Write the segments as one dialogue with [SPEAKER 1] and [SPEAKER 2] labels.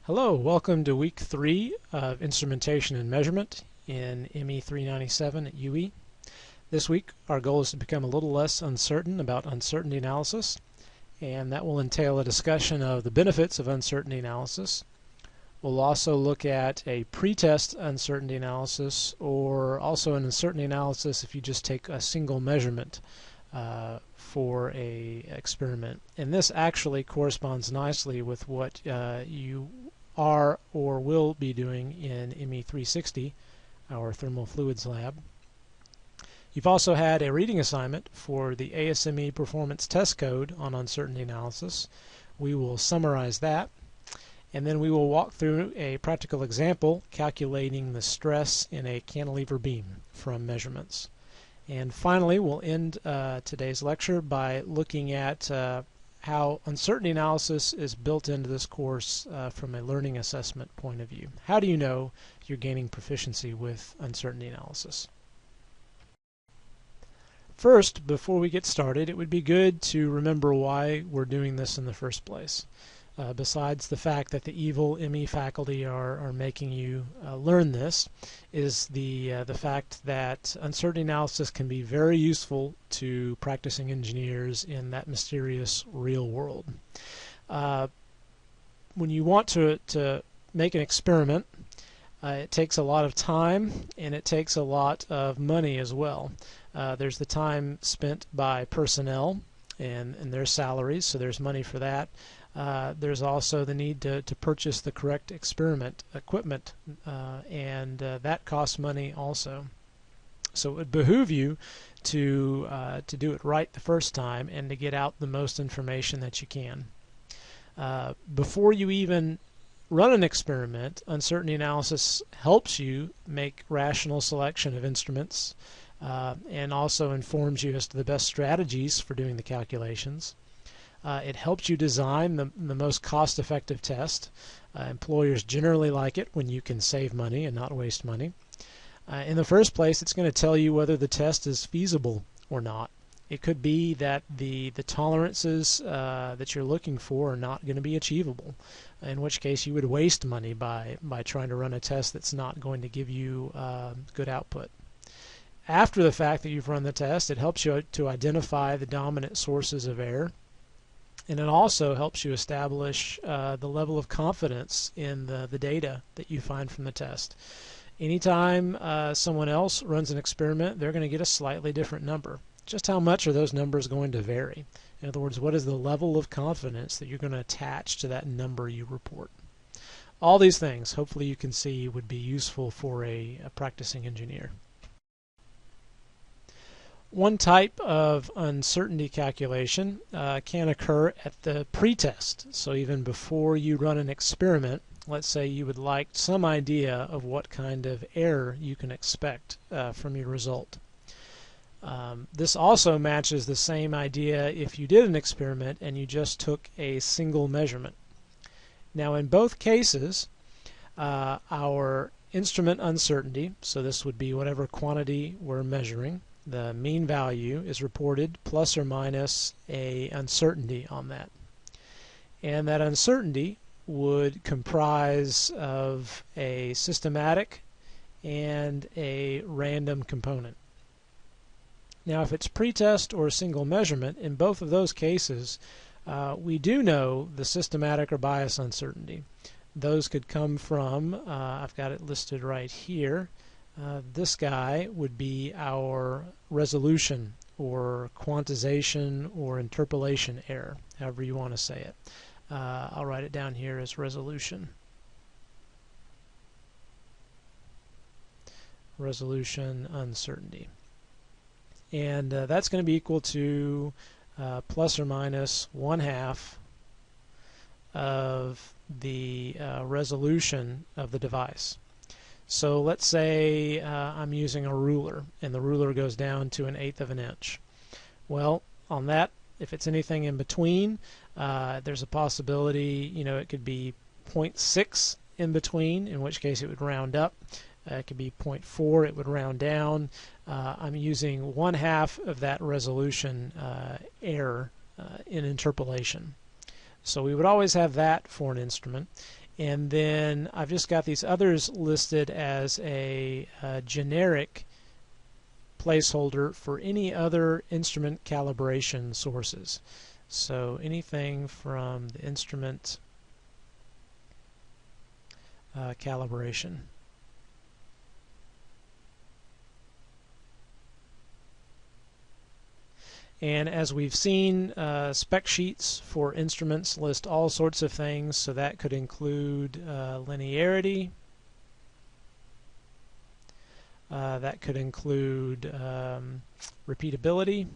[SPEAKER 1] Hello, welcome to week 3 of Instrumentation and Measurement in ME397 at UE. This week our goal is to become a little less uncertain about uncertainty analysis, and that will entail a discussion of the benefits of uncertainty analysis. We'll also look at a pretest uncertainty analysis, or also an uncertainty analysis if you just take a single measurement for a experiment. And this actually corresponds nicely with what you are or will be doing in ME360, our thermal fluids lab. You've also had a reading assignment for the ASME Performance Test Code on uncertainty analysis. We will summarize that, and then we will walk through a practical example calculating the stress in a cantilever beam from measurements. And finally, we'll end today's lecture by looking at how uncertainty analysis is built into this course from a learning assessment point of view. How do you know you're gaining proficiency with uncertainty analysis? First, before we get started, it would be good to remember why we're doing this in the first place. Besides the fact that the evil ME faculty are making you learn this, is the fact that uncertainty analysis can be very useful to practicing engineers in that mysterious real world. When you want to make an experiment, it takes a lot of time and it takes a lot of money as well. There's the time spent by personnel and their salaries, so there's money for that. There's also the need to purchase the correct experiment equipment, and that costs money also. So it would behoove you to do it right the first time and to get out the most information that you can. Before you even run an experiment, uncertainty analysis helps you make rational selection of instruments and also informs you as to the best strategies for doing the calculations. It helps you design the most cost-effective test. Employers generally like it when you can save money and not waste money. In the first place, it's going to tell you whether the test is feasible or not. It could be that the tolerances that you're looking for are not going to be achievable, in which case you would waste money by trying to run a test that's not going to give you good output. After the fact that you've run the test, it helps you to identify the dominant sources of error. And it also helps you establish the level of confidence in the data that you find from the test. Anytime someone else runs an experiment, they're going to get a slightly different number. Just how much are those numbers going to vary? In other words, what is the level of confidence that you're going to attach to that number you report? All these things, hopefully you can see, would be useful for a practicing engineer. One type of uncertainty calculation can occur at the pretest. So even before you run an experiment, let's say you would like some idea of what kind of error you can expect from your result. This also matches the same idea if you did an experiment and you just took a single measurement. Now in both cases, our instrument uncertainty, so this would be whatever quantity we're measuring, the mean value is reported plus or minus a uncertainty on that. And that uncertainty would comprise of a systematic and a random component. Now if it's pretest or single measurement, in both of those cases we do know the systematic or bias uncertainty. Those could come from, I've got it listed right here, this guy would be our resolution or quantization or interpolation error, however you want to say it. I'll write it down here as resolution. Resolution uncertainty. And that's going to be equal to plus or minus 1/2 of the resolution of the device. So let's say I'm using a ruler and the ruler goes down to 1/8 of an inch. Well, on that, if it's anything in between, there's a possibility, it could be 0.6 in between, in which case it would round up. It could be 0.4, it would round down. I'm using 1/2 of that resolution error in interpolation. So we would always have that for an instrument. And then I've just got these others listed as a generic placeholder for any other instrument calibration sources. So anything from the instrument calibration. And as we've seen, spec sheets for instruments list all sorts of things, so that could include linearity, that could include repeatability,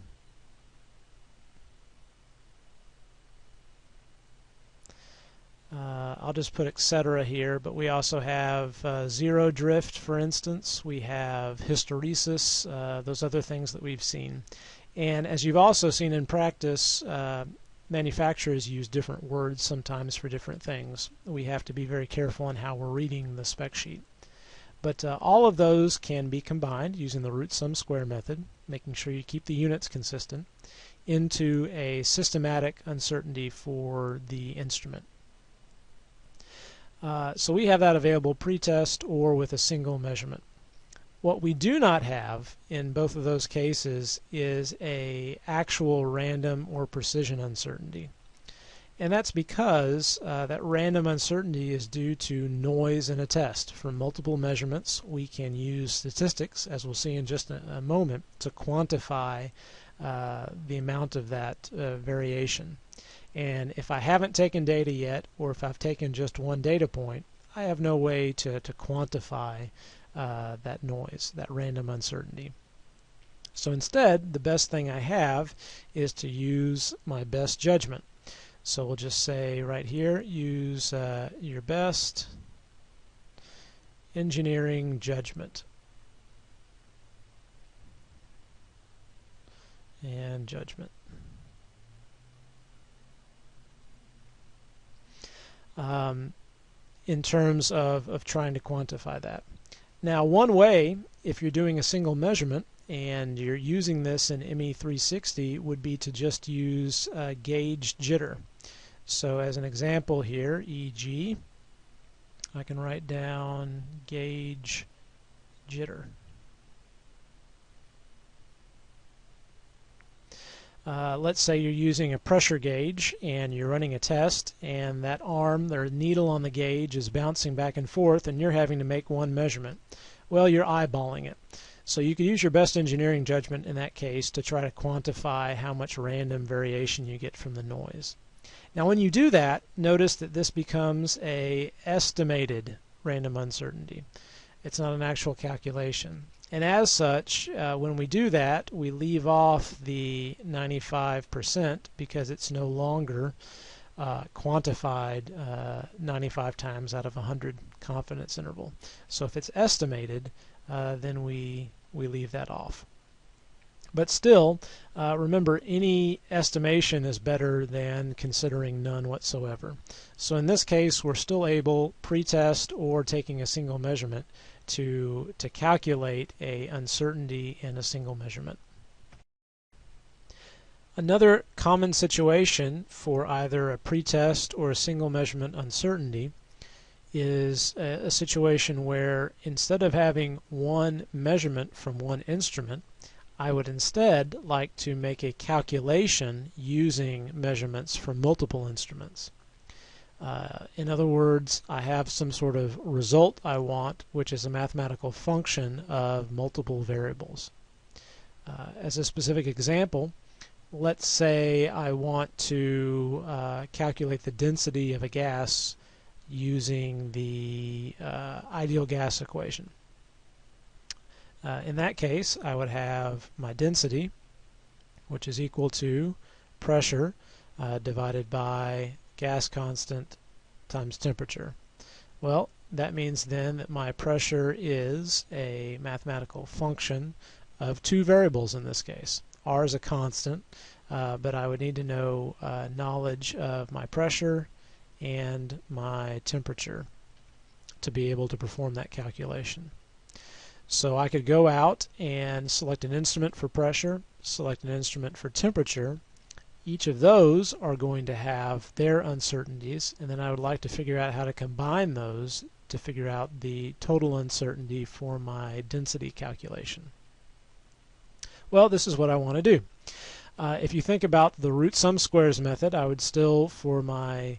[SPEAKER 1] I'll just put etc. here, but we also have zero drift, for instance. We have hysteresis, those other things that we've seen. And as you've also seen in practice, manufacturers use different words sometimes for different things. We have to be very careful in how we're reading the spec sheet. But all of those can be combined using the root sum square method, making sure you keep the units consistent, into a systematic uncertainty for the instrument. So we have that available pre-test or with a single measurement. What we do not have in both of those cases is a actual random or precision uncertainty. And that's because that random uncertainty is due to noise in a test. For multiple measurements, we can use statistics, as we'll see in just a moment, to quantify the amount of that variation. And if I haven't taken data yet, or if I've taken just one data point, I have no way to quantify that noise, that random uncertainty. So instead, the best thing I have is to use my best judgment. So we'll just say right here, use your best engineering judgment. And judgment. In terms of trying to quantify that. Now, one way, if you're doing a single measurement and you're using this in ME360, would be to just use gauge jitter. So as an example here, e.g., I can write down gauge jitter. Let's say you're using a pressure gauge and you're running a test, and that arm or needle on the gauge is bouncing back and forth, and you're having to make one measurement. Well, you're eyeballing it. So you could use your best engineering judgment in that case to try to quantify how much random variation you get from the noise. Now when you do that, notice that this becomes an estimated random uncertainty. It's not an actual calculation. And as such, when we do that, we leave off the 95% because it's no longer quantified 95 times out of 100 confidence interval. So if it's estimated, then we leave that off. But still, remember, any estimation is better than considering none whatsoever. So in this case, we're still able, pre-test or taking a single measurement, to calculate a uncertainty in a single measurement. Another common situation for either a pretest or a single measurement uncertainty is a situation where instead of having one measurement from one instrument, I would instead like to make a calculation using measurements from multiple instruments. In other words, I have some sort of result I want, which is a mathematical function of multiple variables. As a specific example, let's say I want to calculate the density of a gas using the ideal gas equation. In that case, I would have my density, which is equal to pressure divided by gas constant times temperature. Well, that means then that my pressure is a mathematical function of two variables in this case. R is a constant, but I would need to know knowledge of my pressure and my temperature to be able to perform that calculation. So I could go out and select an instrument for pressure, select an instrument for temperature, Each of those are going to have their uncertainties, and then I would like to figure out how to combine those to figure out the total uncertainty for my density calculation. Well, this is what I want to do. If you think about the root sum squares method, I would still, for my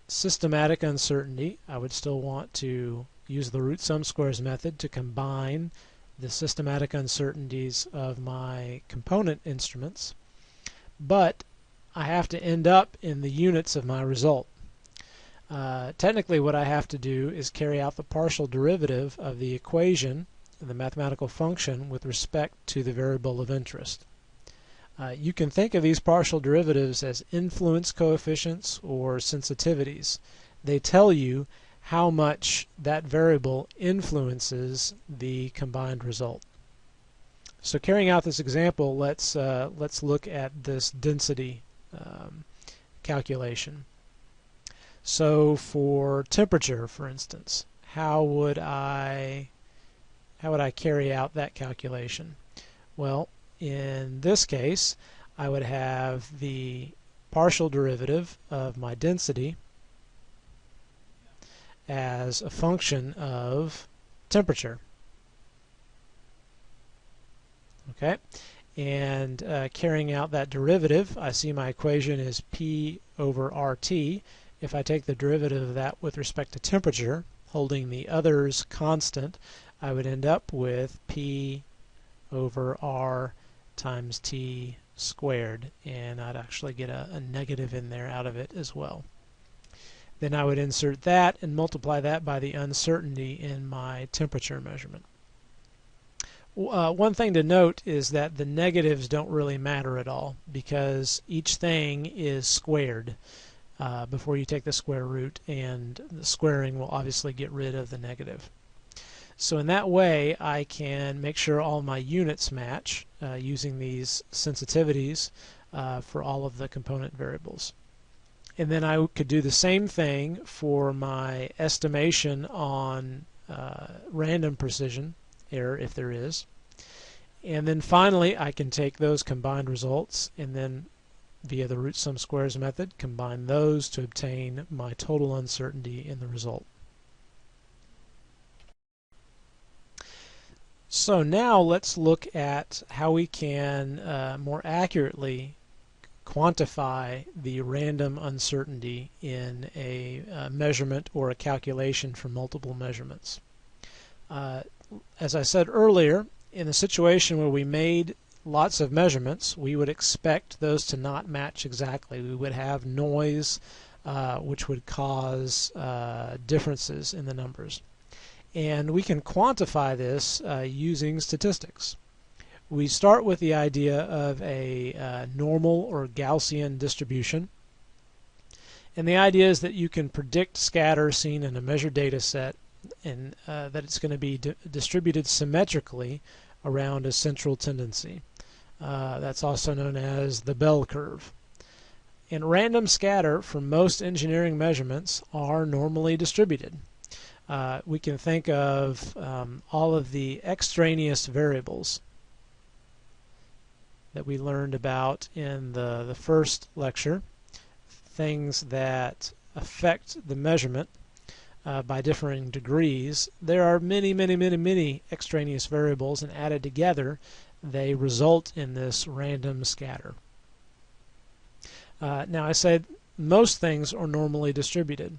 [SPEAKER 1] systematic uncertainty, I would still want to use the root sum squares method to combine the systematic uncertainties of my component instruments. But I have to end up in the units of my result. Technically, what I have to do is carry out the partial derivative of the equation, the mathematical function, with respect to the variable of interest. You can think of these partial derivatives as influence coefficients or sensitivities. They tell you how much that variable influences the combined result. So carrying out this example, let's look at this density calculation. So for temperature, for instance, how would I carry out that calculation? Well, in this case, I would have the partial derivative of my density as a function of temperature. Okay, and carrying out that derivative, I see my equation is P over RT. If I take the derivative of that with respect to temperature, holding the others constant, I would end up with P over R times T squared, and I'd actually get a negative in there out of it as well. Then I would insert that and multiply that by the uncertainty in my temperature measurement. One thing to note is that the negatives don't really matter at all, because each thing is squared before you take the square root, and the squaring will obviously get rid of the negative. So in that way, I can make sure all my units match using these sensitivities for all of the component variables. And then I could do the same thing for my estimation on random precision error, if there is. And then finally, I can take those combined results and then, via the root sum squares method, combine those to obtain my total uncertainty in the result. So now let's look at how we can more accurately quantify the random uncertainty in a measurement or a calculation for multiple measurements. As I said earlier, in a situation where we made lots of measurements, we would expect those to not match exactly. We would have noise which would cause differences in the numbers. And we can quantify this using statistics. We start with the idea of a normal or Gaussian distribution. And the idea is that you can predict scatter seen in a measured data set, and that it's going to be distributed symmetrically around a central tendency. That's also known as the bell curve. And random scatter for most engineering measurements are normally distributed. We can think of all of the extraneous variables that we learned about in the first lecture, things that affect the measurement by differing degrees. There are many extraneous variables, and added together they result in this random scatter. Now I said most things are normally distributed.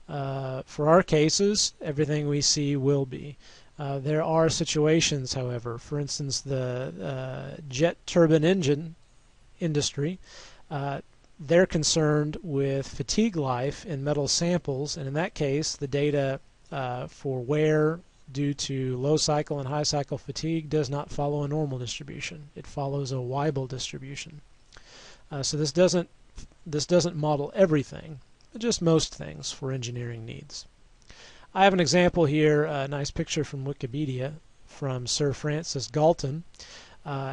[SPEAKER 1] For our cases, everything we see will be. There are situations, however, for instance, the jet turbine engine industry, they're concerned with fatigue life in metal samples, and in that case, the data for wear due to low cycle and high cycle fatigue does not follow a normal distribution. It follows a Weibull distribution. So this doesn't model everything, but just most things for engineering needs. I have an example here, a nice picture from Wikipedia from Sir Francis Galton.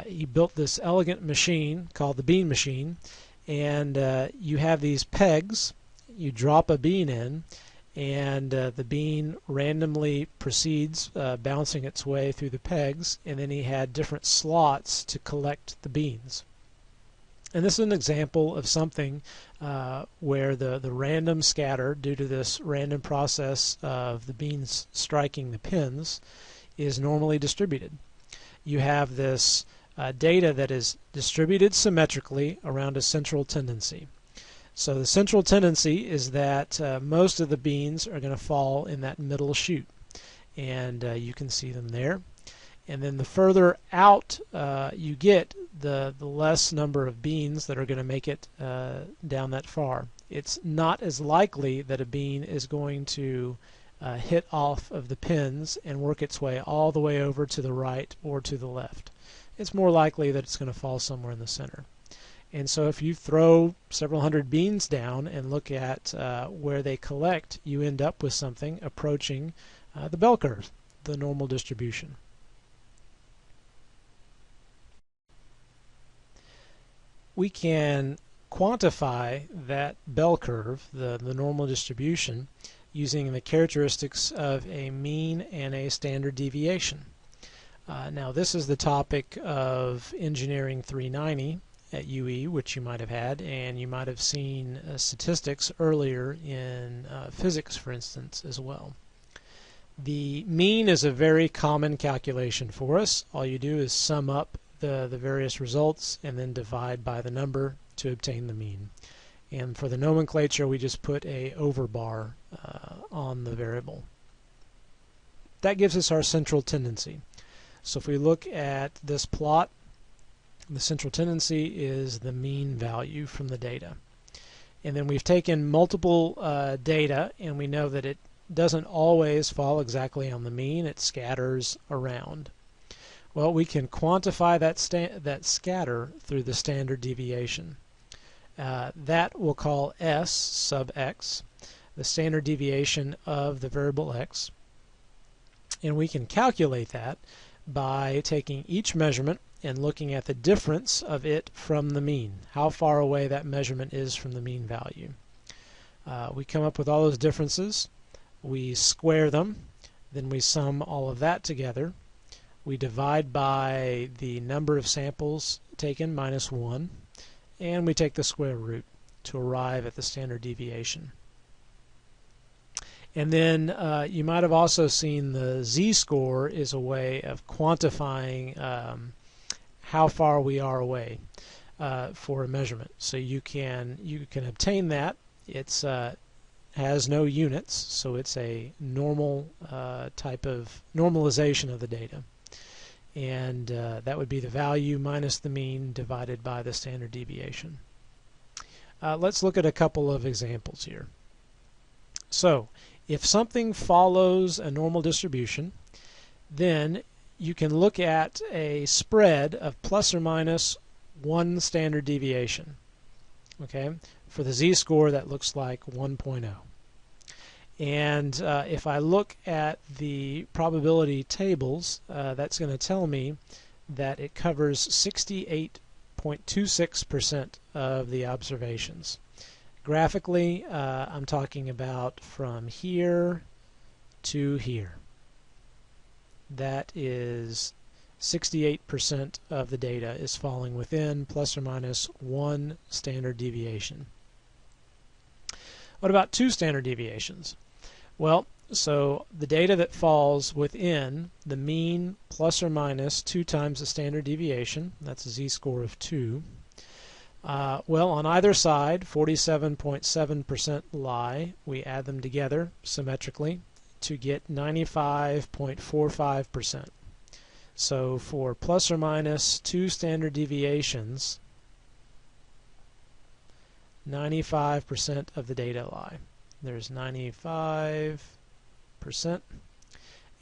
[SPEAKER 1] He built this elegant machine called the bean machine, and you have these pegs. You drop a bean in, and the bean randomly proceeds bouncing its way through the pegs, and then he had different slots to collect the beans. And this is an example of something where the random scatter, due to this random process of the beans striking the pins, is normally distributed. You have this data that is distributed symmetrically around a central tendency. So the central tendency is that most of the beans are going to fall in that middle chute, and you can see them there. And then the further out you get, the less number of beans that are going to make it down that far. It's not as likely that a bean is going to hit off of the pins and work its way all the way over to the right or to the left. It's more likely that it's going to fall somewhere in the center. And so if you throw several hundred beans down and look at where they collect, you end up with something approaching the bell curve, the normal distribution. We can quantify that bell curve, the normal distribution, using the characteristics of a mean and a standard deviation. Now this is the topic of Engineering 390 at UE, which you might have had, and you might have seen statistics earlier in physics, for instance, as well. The mean is a very common calculation for us. All you do is sum up the various results and then divide by the number to obtain the mean. And for the nomenclature, we just put a overbar on the variable. That gives us our central tendency. So if we look at this plot, the central tendency is the mean value from the data. And then we've taken multiple data, and we know that it doesn't always fall exactly on the mean. It scatters around. Well, we can quantify that scatter through the standard deviation. That we'll call S sub x, the standard deviation of the variable x. And we can calculate that by taking each measurement and looking at the difference of it from the mean, how far away that measurement is from the mean value. We come up with all those differences, we square them, then we sum all of that together. We divide by the number of samples taken minus 1, and we take the square root to arrive at the standard deviation. And then you might have also seen the z-score is a way of quantifying how far we are away for a measurement. So you can obtain that. It's has no units, so it's a normal type of normalization of the data. And that would be the value minus the mean divided by the standard deviation. Let's look at a couple of examples here. So if something follows a normal distribution, then you can look at a spread of plus or minus 1 standard deviation. Okay, for the z-score that looks like 1.0. And if I look at the probability tables, that's going to tell me that it covers 68.26% of the observations. Graphically, I'm talking about from here to here. That is 68% of the data is falling within plus or minus 1 standard deviation. What about 2 standard deviations? Well, so the data that falls within the mean plus or minus 2 times the standard deviation, that's a z-score of 2. Well, on either side, 47.7% lie. We add them together symmetrically to get 95.45%. So for plus or minus 2 standard deviations, 95% of the data lie. There's 95%,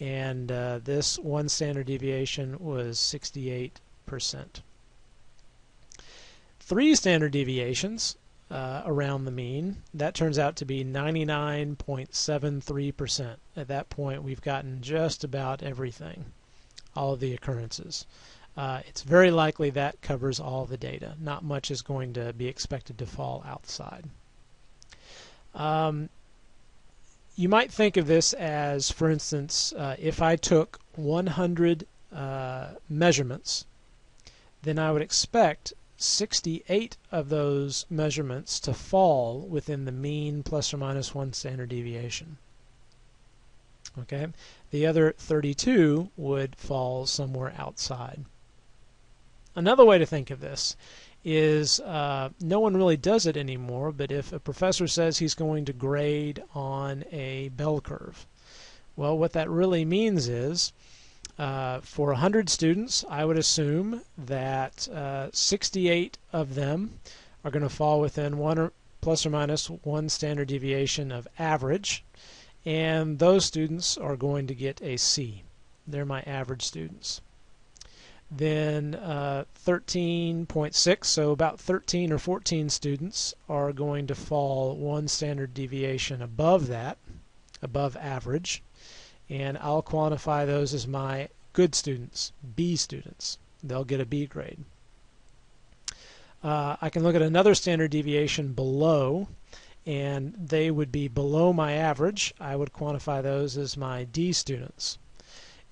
[SPEAKER 1] and this 1 standard deviation was 68%. 3 standard deviations around the mean, that turns out to be 99.73%. At that point, we've gotten just about everything, all of the occurrences. It's very likely that covers all the data. Not much is going to be expected to fall outside. You might think of this as, for instance, if I took 100 measurements, then I would expect 68 of those measurements to fall within the mean plus or minus 1 standard deviation. Okay, the other 32 would fall somewhere outside. Another way to think of this is no one really does it anymore, but if a professor says he's going to grade on a bell curve, well, what that really means is for 100 students, I would assume that 68 of them are going to fall within plus or minus 1 standard deviation of average, and those students are going to get a C. They're my average students. Then 13.6, so about 13 or 14 students are going to fall 1 standard deviation above that, above average, and I'll quantify those as my good students, B students. They'll get a B grade. I can look at another standard deviation below, and they would be below my average. I would quantify those as my D students.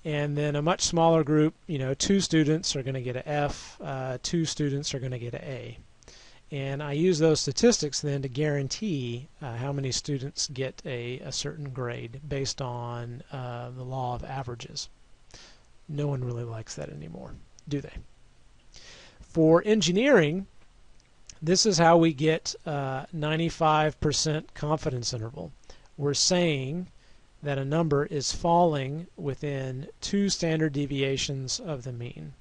[SPEAKER 1] And then a much smaller group, 2 students are going to get an F, 2 students are going to get an A. And I use those statistics then to guarantee how many students get a certain grade based on the law of averages. No one really likes that anymore, do they? For engineering, this is how we get 95% confidence interval. We're saying that a number is falling within 2 standard deviations of the mean.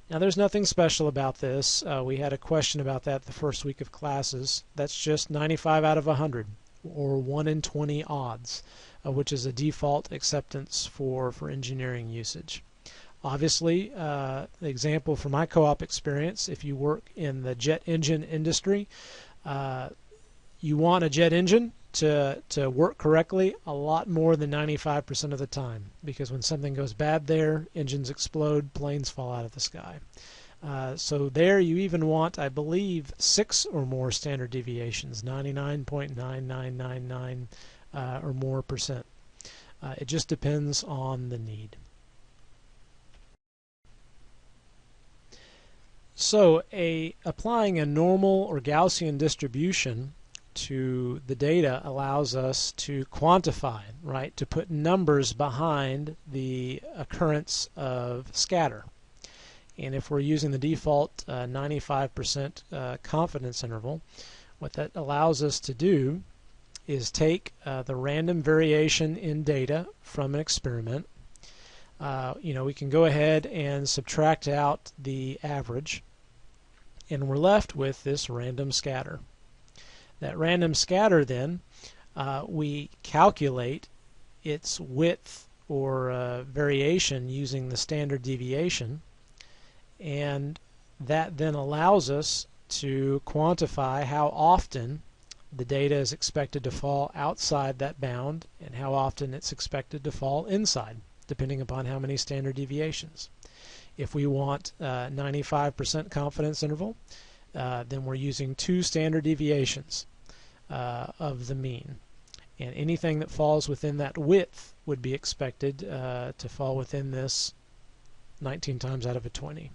[SPEAKER 1] Now, there's nothing special about this. We had a question about that the first week of classes. That's just 95 out of 100, or 1 in 20 odds, which is a default acceptance for engineering usage. Obviously, the example from my co-op experience, if you work in the jet engine industry, you want a jet engine to work correctly a lot more than 95% of the time, because when something goes bad there, engines explode, planes fall out of the sky. So there you even want, I believe, 6 or more standard deviations, 99.9999 or more percent. It just depends on the need. So applying a normal or Gaussian distribution to the data allows us to quantify, right, to put numbers behind the occurrence of scatter. And if we're using the default 95% confidence interval, what that allows us to do is take the random variation in data from an experiment. We can go ahead and subtract out the average, and we're left with this random scatter. That random scatter then, we calculate its width or variation using the standard deviation, and that then allows us to quantify how often the data is expected to fall outside that bound and how often it's expected to fall inside, depending upon how many standard deviations. If we want 95% confidence interval, then we're using 2 standard deviations of the mean. And anything that falls within that width would be expected to fall within this 19 times out of a 20.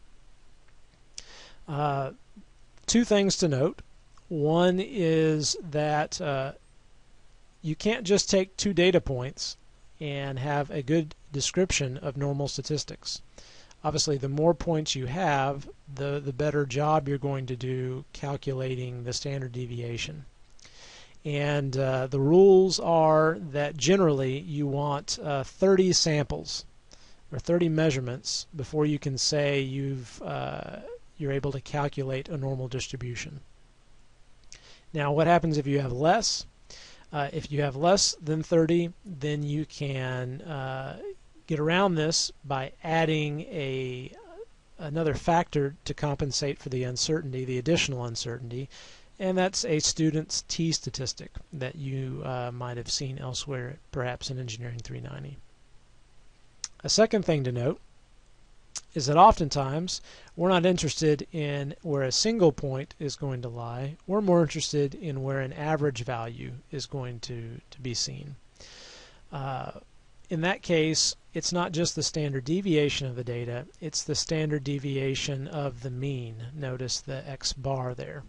[SPEAKER 1] 2 things to note. One is that you can't just take 2 data points and have a good description of normal statistics. Obviously, the more points you have, the better job you're going to do calculating the standard deviation. And the rules are that generally you want 30 samples or 30 measurements before you can say you're able to calculate a normal distribution. Now, what happens if you have less? If you have less than 30, then you can get around this by adding another factor to compensate for the uncertainty, the additional uncertainty, and that's a student's t statistic that you might have seen elsewhere, perhaps in Engineering 390. A second thing to note is that oftentimes we're not interested in where a single point is going to lie. We're more interested in where an average value is going to be seen. In that case, it's not just the standard deviation of the data, it's the standard deviation of the mean. Notice the X bar there.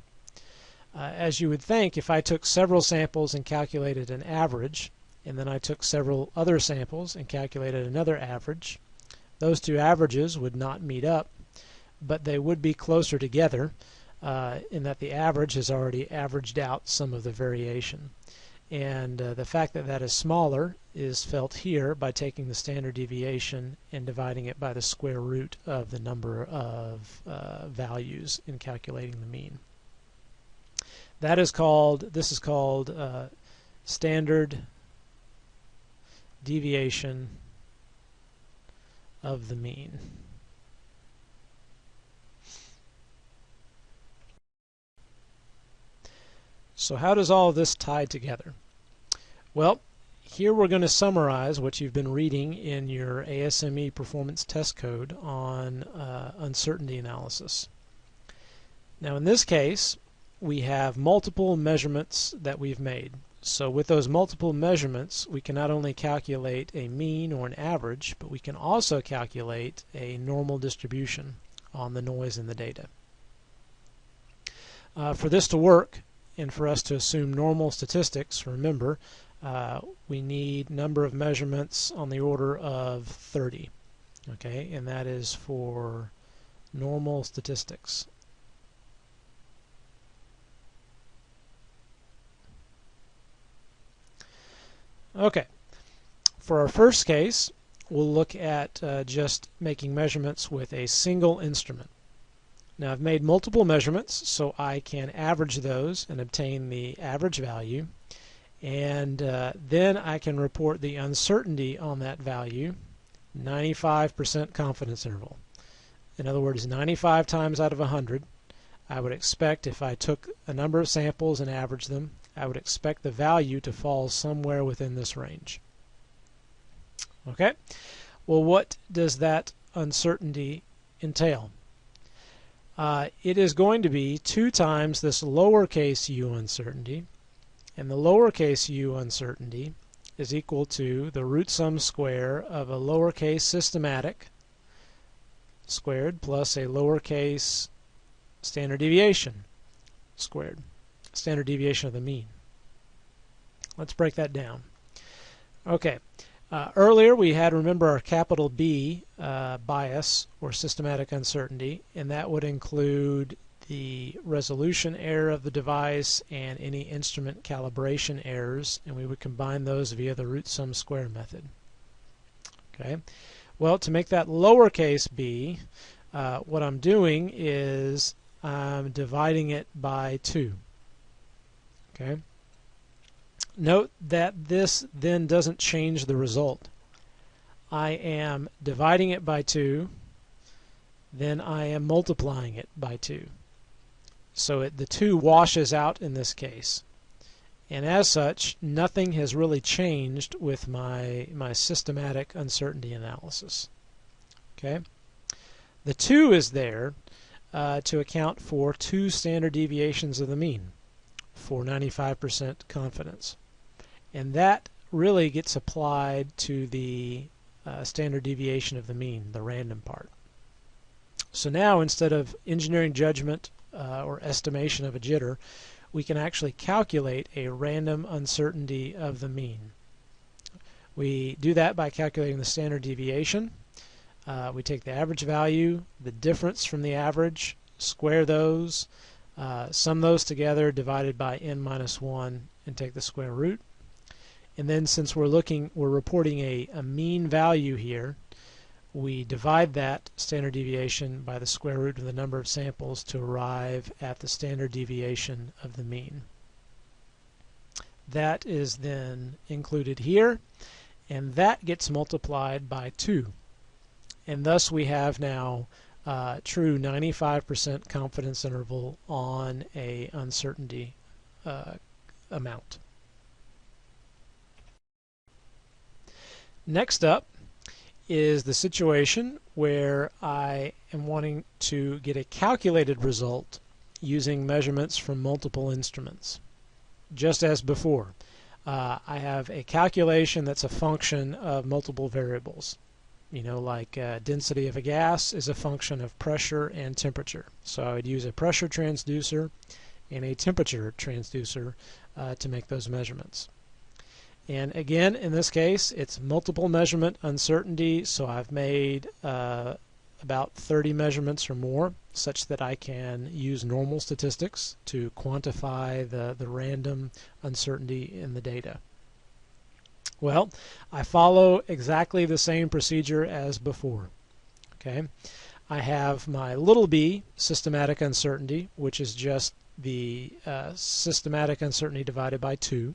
[SPEAKER 1] As you would think, if I took several samples and calculated an average, and then I took several other samples and calculated another average, those two averages would not meet up, but they would be closer together in that the average has already averaged out some of the variation. And the fact that that is smaller is felt here by taking the standard deviation and dividing it by the square root of the number of values in calculating the mean. This is called standard deviation of the mean. So how does all of this tie together? Well, here we're going to summarize what you've been reading in your ASME Performance Test Code on uncertainty analysis. Now in this case, we have multiple measurements that we've made. So with those multiple measurements, we can not only calculate a mean or an average, but we can also calculate a normal distribution on the noise in the data. For this to work, and for us to assume normal statistics, remember, we need number of measurements on the order of 30. Okay, and that is for normal statistics. Okay, for our first case, we'll look at just making measurements with a single instrument. Now I've made multiple measurements, so I can average those and obtain the average value, and then I can report the uncertainty on that value, 95% confidence interval. In other words, 95 times out of 100, I would expect, if I took a number of samples and averaged them, I would expect the value to fall somewhere within this range. Okay? Well, what does that uncertainty entail? It is going to be 2 times this lowercase u uncertainty, and the lowercase u uncertainty is equal to the root sum square of a lowercase systematic squared plus a lowercase standard deviation squared, standard deviation of the mean. Let's break that down. Okay. Earlier we had, remember, our capital B bias or systematic uncertainty, and that would include the resolution error of the device and any instrument calibration errors, and we would combine those via the root sum square method. Okay. Well, to make that lowercase b, what I'm doing is I'm dividing it by 2. Okay. Note that this then doesn't change the result. I am dividing it by 2, then I am multiplying it by 2. So the 2 washes out in this case. And as such, nothing has really changed with my systematic uncertainty analysis. Okay? The 2 is there to account for 2 standard deviations of the mean for 95% confidence. And that really gets applied to the standard deviation of the mean, the random part. So now, instead of engineering judgment or estimation of a jitter, we can actually calculate a random uncertainty of the mean. We do that by calculating the standard deviation. We take the average value, the difference from the average, square those, sum those together, divided by n-1, and take the square root. And then, since we're reporting a mean value here, we divide that standard deviation by the square root of the number of samples to arrive at the standard deviation of the mean. That is then included here, and that gets multiplied by 2. And thus we have now true 95% confidence interval on a uncertainty amount. Next up is the situation where I am wanting to get a calculated result using measurements from multiple instruments. Just as before, I have a calculation that's a function of multiple variables. like density of a gas is a function of pressure and temperature. So I would use a pressure transducer and a temperature transducer to make those measurements. And again, in this case, it's multiple measurement uncertainty, so I've made about 30 measurements or more, such that I can use normal statistics to quantify the random uncertainty in the data. Well, I follow exactly the same procedure as before. Okay, I have my little b, systematic uncertainty, which is just the systematic uncertainty divided by 2.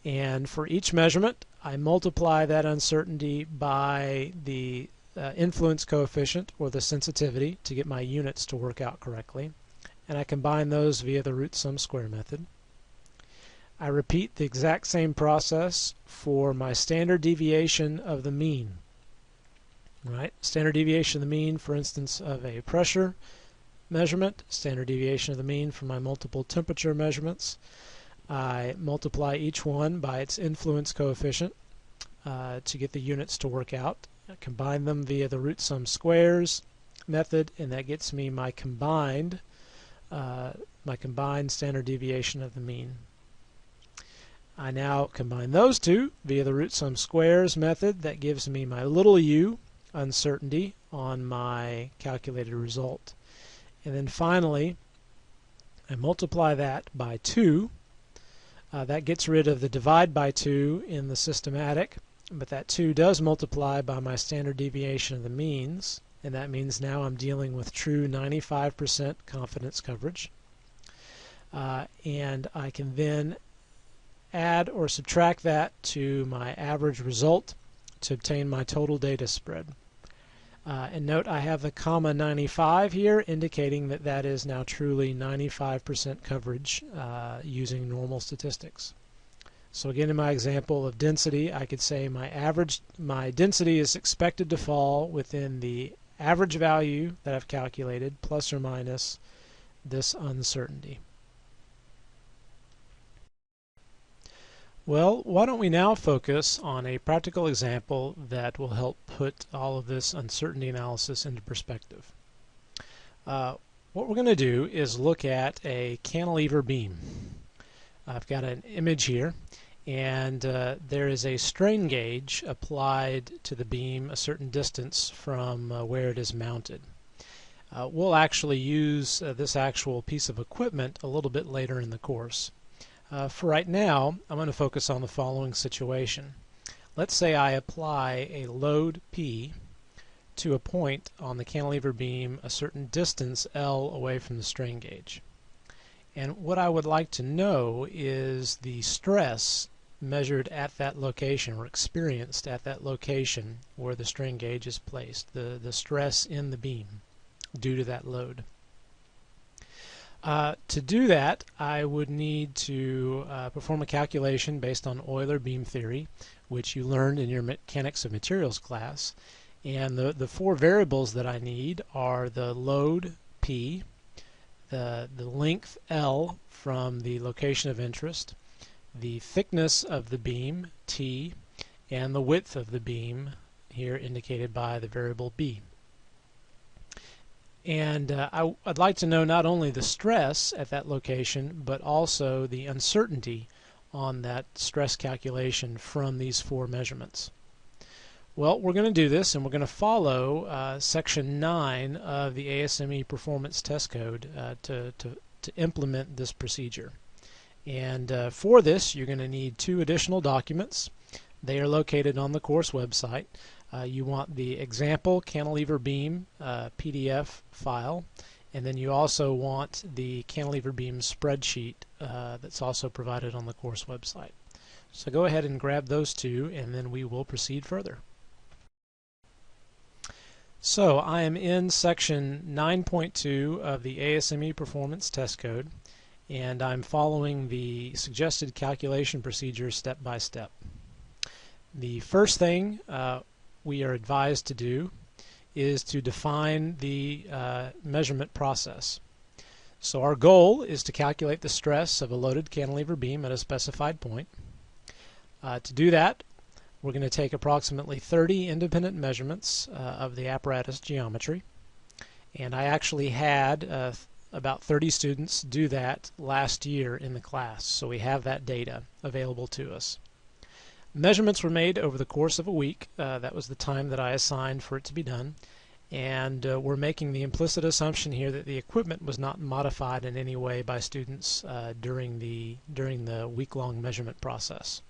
[SPEAKER 1] And for each measurement, I multiply that uncertainty by the influence coefficient, or the sensitivity, to get my units to work out correctly. And I combine those via the root sum square method. I repeat the exact same process for my standard deviation of the mean. Right? Standard deviation of the mean, for instance, of a pressure measurement, standard deviation of the mean for my multiple temperature measurements. I multiply each one by its influence coefficient to get the units to work out. I combine them via the root sum squares method, and that gets me my combined standard deviation of the mean. I now combine those two via the root sum squares method. That gives me my little u uncertainty on my calculated result. And then finally, I multiply that by 2. That gets rid of the divide by 2 in the systematic, but that 2 does multiply by my standard deviation of the means, and that means now I'm dealing with true 95% confidence coverage. And I can then add or subtract that to my average result to obtain my total data spread. And note I have the comma 95 here, indicating that that is now truly 95% coverage using normal statistics. So again, in my example of density, I could say my density is expected to fall within the average value that I've calculated, plus or minus this uncertainty. Well, why don't we now focus on a practical example that will help put all of this uncertainty analysis into perspective. What we're going to do is look at a cantilever beam. I've got an image here, and there is a strain gauge applied to the beam a certain distance from where it is mounted. We'll actually use this actual piece of equipment a little bit later in the course. For right now, I'm going to focus on the following situation. Let's say I apply a load P to a point on the cantilever beam a certain distance L away from the strain gauge. And what I would like to know is the stress measured at that location, or experienced at that location where the strain gauge is placed, the stress in the beam due to that load. To do that, I would need to perform a calculation based on Euler beam theory, which you learned in your Mechanics of Materials class. And the 4 variables that I need are the load P, the length L from the location of interest, the thickness of the beam T, and the width of the beam, here indicated by the variable B. And I'd like to know not only the stress at that location, but also the uncertainty on that stress calculation from these 4 measurements. Well, we're going to do this, and we're going to follow Section 9 of the ASME Performance Test Code to implement this procedure. And for this, you're going to need 2 additional documents. They are located on the course website. You want the example cantilever beam PDF file, and then you also want the cantilever beam spreadsheet that's also provided on the course website. So go ahead and grab those 2, and then we will proceed further. So I am in section 9.2 of the ASME Performance Test Code, and I'm following the suggested calculation procedure step by step. The first thing we are advised to do is to define the measurement process. So our goal is to calculate the stress of a loaded cantilever beam at a specified point. To do that, We're going to take approximately 30 independent measurements of the apparatus geometry, and I actually had about 30 students do that last year in the class, so we have that data available to us. Measurements were made over the course of a week. That was the time that I assigned for it to be done, and we're making the implicit assumption here that the equipment was not modified in any way by students during the week-long measurement process.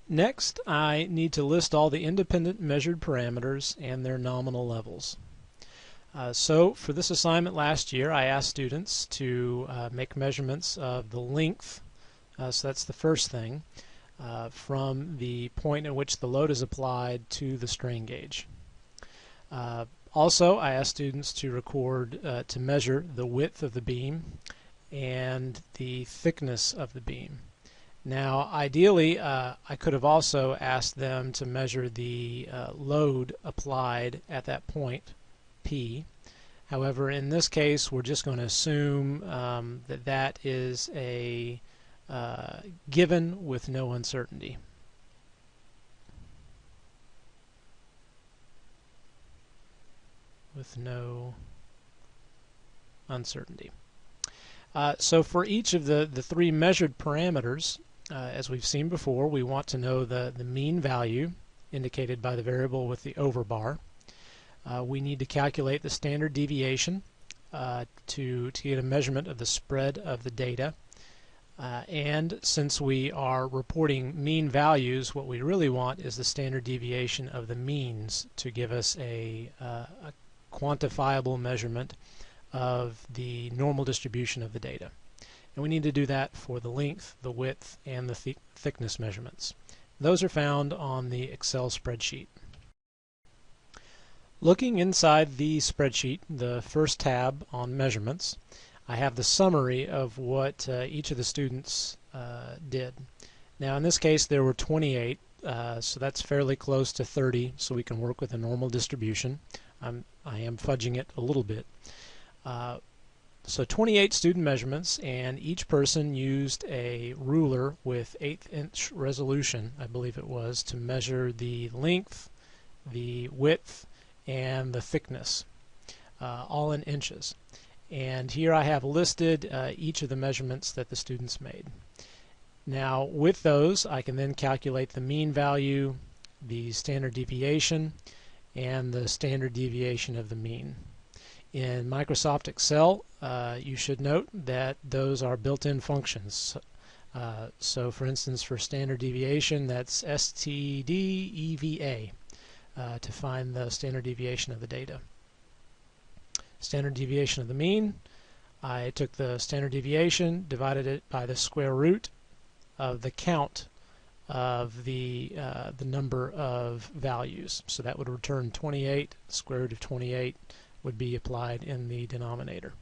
[SPEAKER 1] Next, I need to list all the independent measured parameters and their nominal levels. So for this assignment last year, I asked students to make measurements of the length, so that's the first thing, from the point at which the load is applied to the strain gauge. Also, I asked students to record, to measure the width of the beam and the thickness of the beam. Now, ideally, I could have also asked them to measure the load applied at that point, P. However, in this case, we're just going to assume that that is a given with no uncertainty. With no uncertainty. So for each of the three measured parameters, as we've seen before, we want to know the mean value indicated by the variable with the over bar. We need to calculate the standard deviation to get a measurement of the spread of the data. And since we are reporting mean values, what we really want is the standard deviation of the means to give us a quantifiable measurement of the normal distribution of the data. And we need to do that for the length, the width, and the thickness measurements. Those are found on the Excel spreadsheet. Looking inside the spreadsheet, the first tab on measurements, I have the summary of what each of the students did. Now in this case there were 28, so that's fairly close to 30, so we can work with a normal distribution. I am fudging it a little bit. So 28 student measurements, and each person used a ruler with 1/8 inch resolution, I believe it was, to measure the length, the width, and the thickness, all in inches. And here I have listed each of the measurements that the students made. Now with those I can then calculate the mean value, the standard deviation, and the standard deviation of the mean. In Microsoft Excel, you should note that those are built-in functions. So for instance, for standard deviation, that's stdeva to find the standard deviation of the data. Standard deviation of the mean, I took the standard deviation, divided it by the square root of the count of the number of values. So that would return 28. The square root of 28 would be applied in the denominator.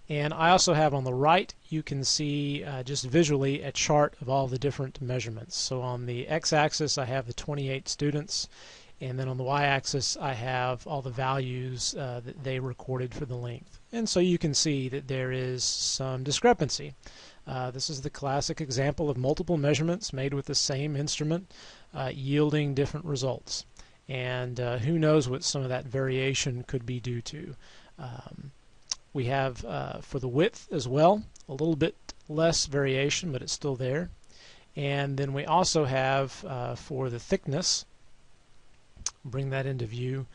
[SPEAKER 1] And I also have on the right, you can see just visually a chart of all the different measurements. So on the x-axis I have the 28 students, and then on the y-axis I have all the values that they recorded for the length. And so you can see that there is some discrepancy. This is the classic example of multiple measurements made with the same instrument yielding different results. And who knows what some of that variation could be due to. We have for the width as well a little bit less variation, but it's still there. And then we also have for the thickness, bring that into view.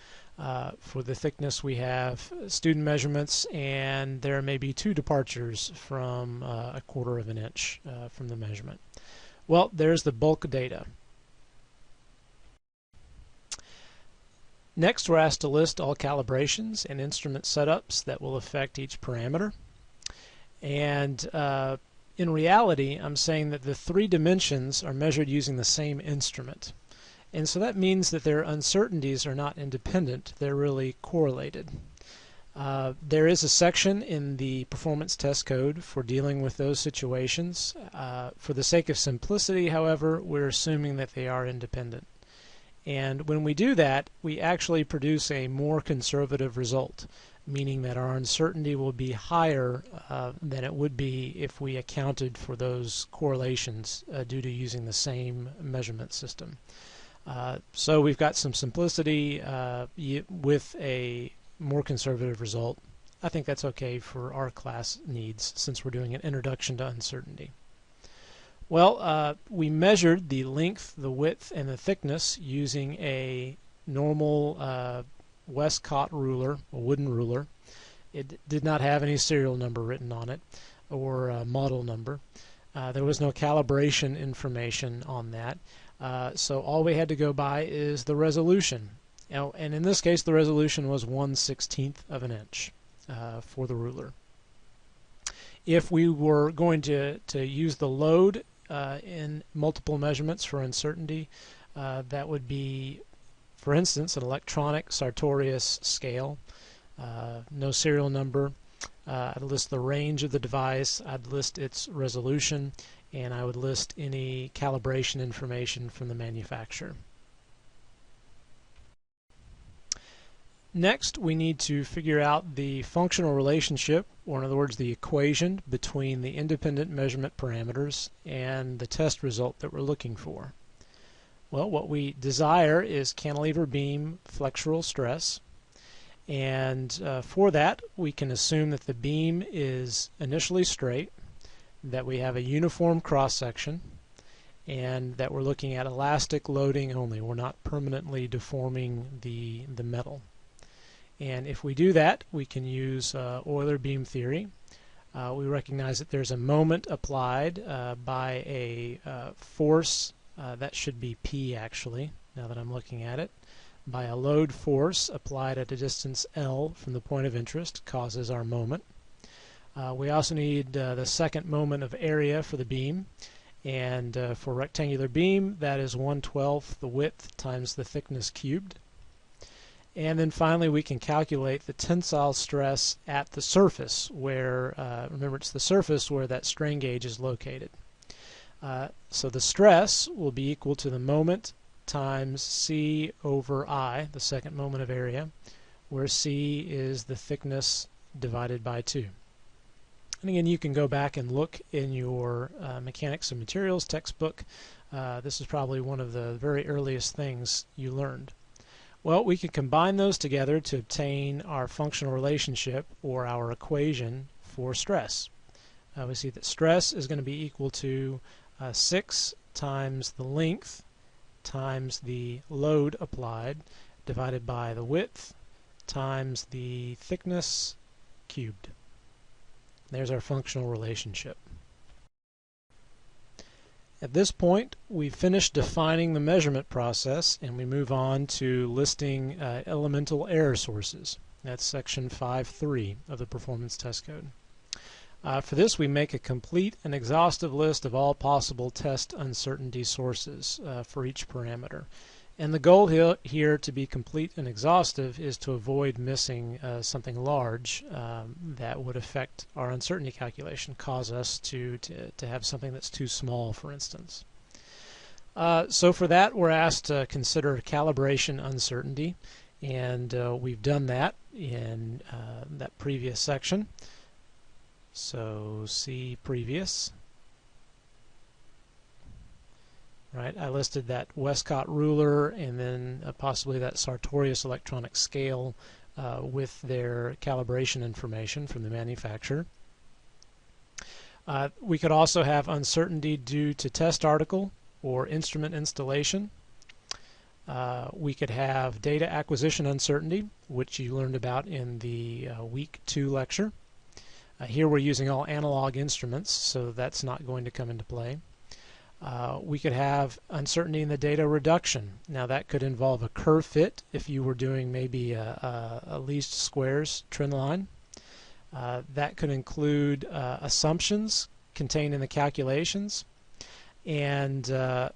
[SPEAKER 1] For the thickness we have student measurements, and there may be 2 departures from 1/4 of an inch from the measurement. Well, there's the bulk data. Next, we're asked to list all calibrations and instrument setups that will affect each parameter. And in reality, I'm saying that the 3 dimensions are measured using the same instrument. And so that means that their uncertainties are not independent, they're really correlated. There is a section in the Performance Test Code for dealing with those situations. For the sake of simplicity, however, we're assuming that they are independent. And when we do that, we actually produce a more conservative result. meaning that our uncertainty will be higher than it would be if we accounted for those correlations due to using the same measurement system. So we've got some simplicity with a more conservative result. I think that's okay for our class needs since we're doing an introduction to uncertainty. Well, we measured the length, the width, and the thickness using a normal Westcott ruler, a wooden ruler. It did not have any serial number written on it or model number. There was no calibration information on that. So all we had to go by is the resolution. Now, and in this case, the resolution was 1/16 of an inch for the ruler. If we were going to use the load in multiple measurements for uncertainty, that would be, for instance, an electronic Sartorius scale, no serial number. I'd list the range of the device, I'd list its resolution, and I would list any calibration information from the manufacturer. Next, we need to figure out the functional relationship, or in other words, the equation between the independent measurement parameters and the test result that we're looking for. Well, what we desire is cantilever beam flexural stress, and for that we can assume that the beam is initially straight, that we have a uniform cross-section, and that we're looking at elastic loading only. We're not permanently deforming the metal. And if we do that, we can use Euler beam theory. We recognize that there's a moment applied by a force, that should be P actually, now that I'm looking at it, by a load force applied at a distance L from the point of interest causes our moment. We also need the second moment of area for the beam, and for rectangular beam that is 1/12 the width times the thickness cubed. And then finally we can calculate the tensile stress at the surface where, remember, it's the surface where that strain gauge is located. So the stress will be equal to the moment times C over I, the second moment of area, where C is the thickness divided by 2. And again, you can go back and look in your Mechanics of Materials textbook. This is probably one of the very earliest things you learned. Well, we can combine those together to obtain our functional relationship, or our equation for stress. We see that stress is going to be equal to 6 times the length times the load applied divided by the width times the thickness cubed. There's our functional relationship. At this point, we've finished defining the measurement process, and we move on to listing elemental error sources. That's section 5.3 of the Performance Test Code. For this, we make a complete and exhaustive list of all possible test uncertainty sources for each parameter. And the goal here to be complete and exhaustive is to avoid missing something large that would affect our uncertainty calculation, cause us to have something that's too small, for instance. So for that, we're asked to consider calibration uncertainty, and we've done that in that previous section. So see previous. Right, I listed that Westcott ruler and then possibly that Sartorius electronic scale with their calibration information from the manufacturer. We could also have uncertainty due to test article or instrument installation. We could have data acquisition uncertainty, which you learned about in the week 2 lecture. Here we're using all analog instruments, so that's not going to come into play. We could have uncertainty in the data reduction. Now that could involve a curve fit if you were doing maybe a least squares trend line. That could include assumptions contained in the calculations, and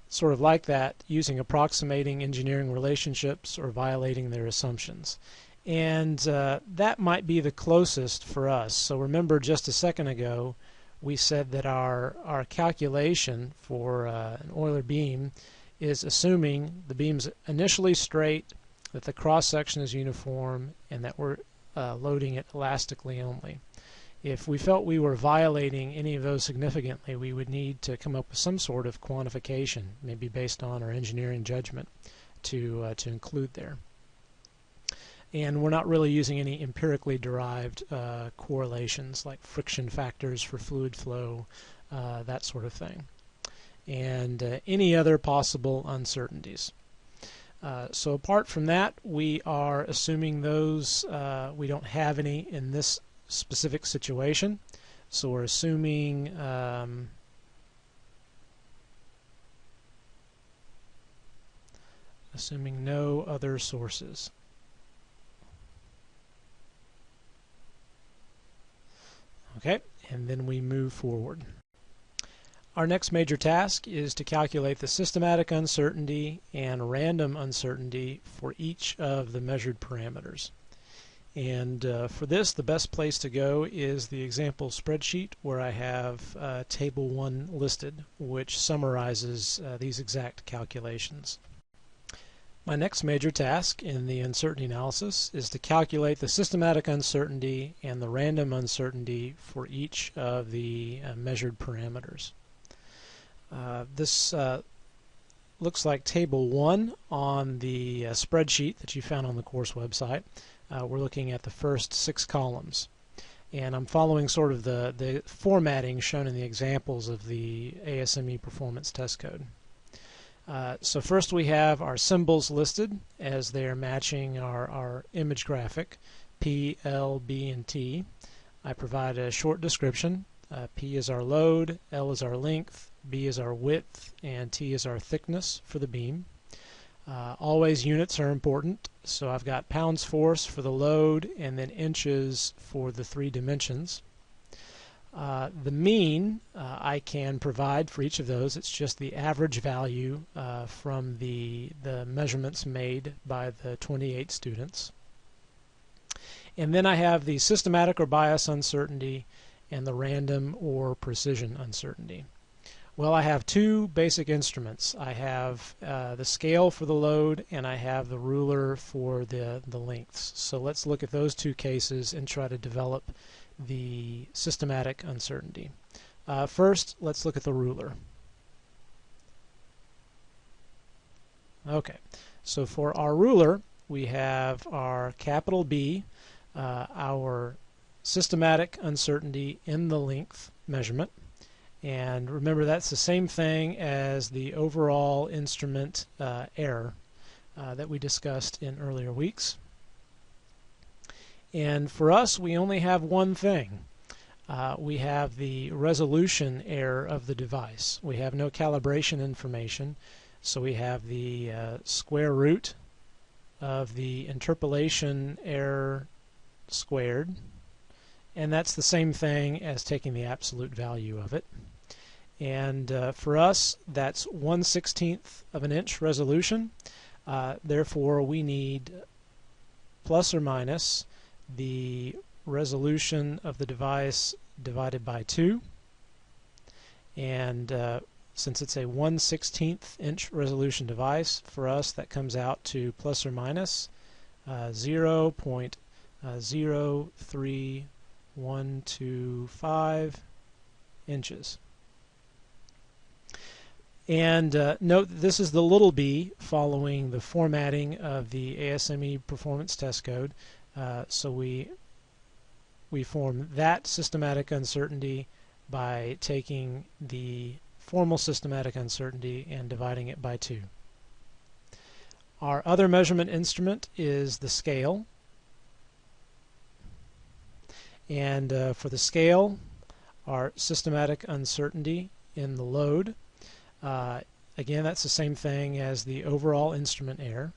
[SPEAKER 1] sort of like that, using approximating engineering relationships or violating their assumptions. And that might be the closest for us. So remember, just a second ago we said that our calculation for an Euler beam is assuming the beam's initially straight, that the cross-section is uniform, and that we're loading it elastically only. If we felt we were violating any of those significantly, we would need to come up with some sort of quantification, maybe based on our engineering judgment, to include there. And we're not really using any empirically derived correlations like friction factors for fluid flow, that sort of thing, and any other possible uncertainties. So apart from that, we are assuming those we don't have any in this specific situation. So we're assuming no other sources. Okay, and then we move forward. Our next major task is to calculate the systematic uncertainty and random uncertainty for each of the measured parameters. And for this, the best place to go is the example spreadsheet where I have Table 1 listed, which summarizes these exact calculations. My next major task in the uncertainty analysis is to calculate the systematic uncertainty and the random uncertainty for each of the measured parameters. This looks like Table 1 on the spreadsheet that you found on the course website. We're looking at the first 6 columns. And I'm following sort of the formatting shown in the examples of the ASME Performance Test Code. So first we have our symbols listed as they are matching our image graphic, P, L, B, and T. I provide a short description. P is our load, L is our length, B is our width, and T is our thickness for the beam. Always units are important, so I've got pounds force for the load and then inches for the 3 dimensions. The mean I can provide for each of those. It's just the average value from the measurements made by the 28 students. And then I have the systematic or bias uncertainty and the random or precision uncertainty. Well, I have 2 basic instruments. I have the scale for the load and I have the ruler for the lengths. So let's look at those 2 cases and try to develop the systematic uncertainty. First, let's look at the ruler. Okay, so for our ruler, we have our capital B, our systematic uncertainty in the length measurement. And remember, that's the same thing as the overall instrument error that we discussed in earlier weeks. And for us, we only have one thing. We have the resolution error of the device. We have no calibration information, so we have the square root of the interpolation error squared, and that's the same thing as taking the absolute value of it. And for us, that's 1/16 of an inch resolution. Therefore, we need plus or minus the resolution of the device divided by 2. And since it's a 1/16 inch resolution device, for us that comes out to plus or minus 0.03125 inches. And note that this is the little b following the formatting of the ASME Performance Test Code. So we form that systematic uncertainty by taking the formal systematic uncertainty and dividing it by 2. Our other measurement instrument is the scale. And for the scale, our systematic uncertainty in the load. Again, that's the same thing as the overall instrument error.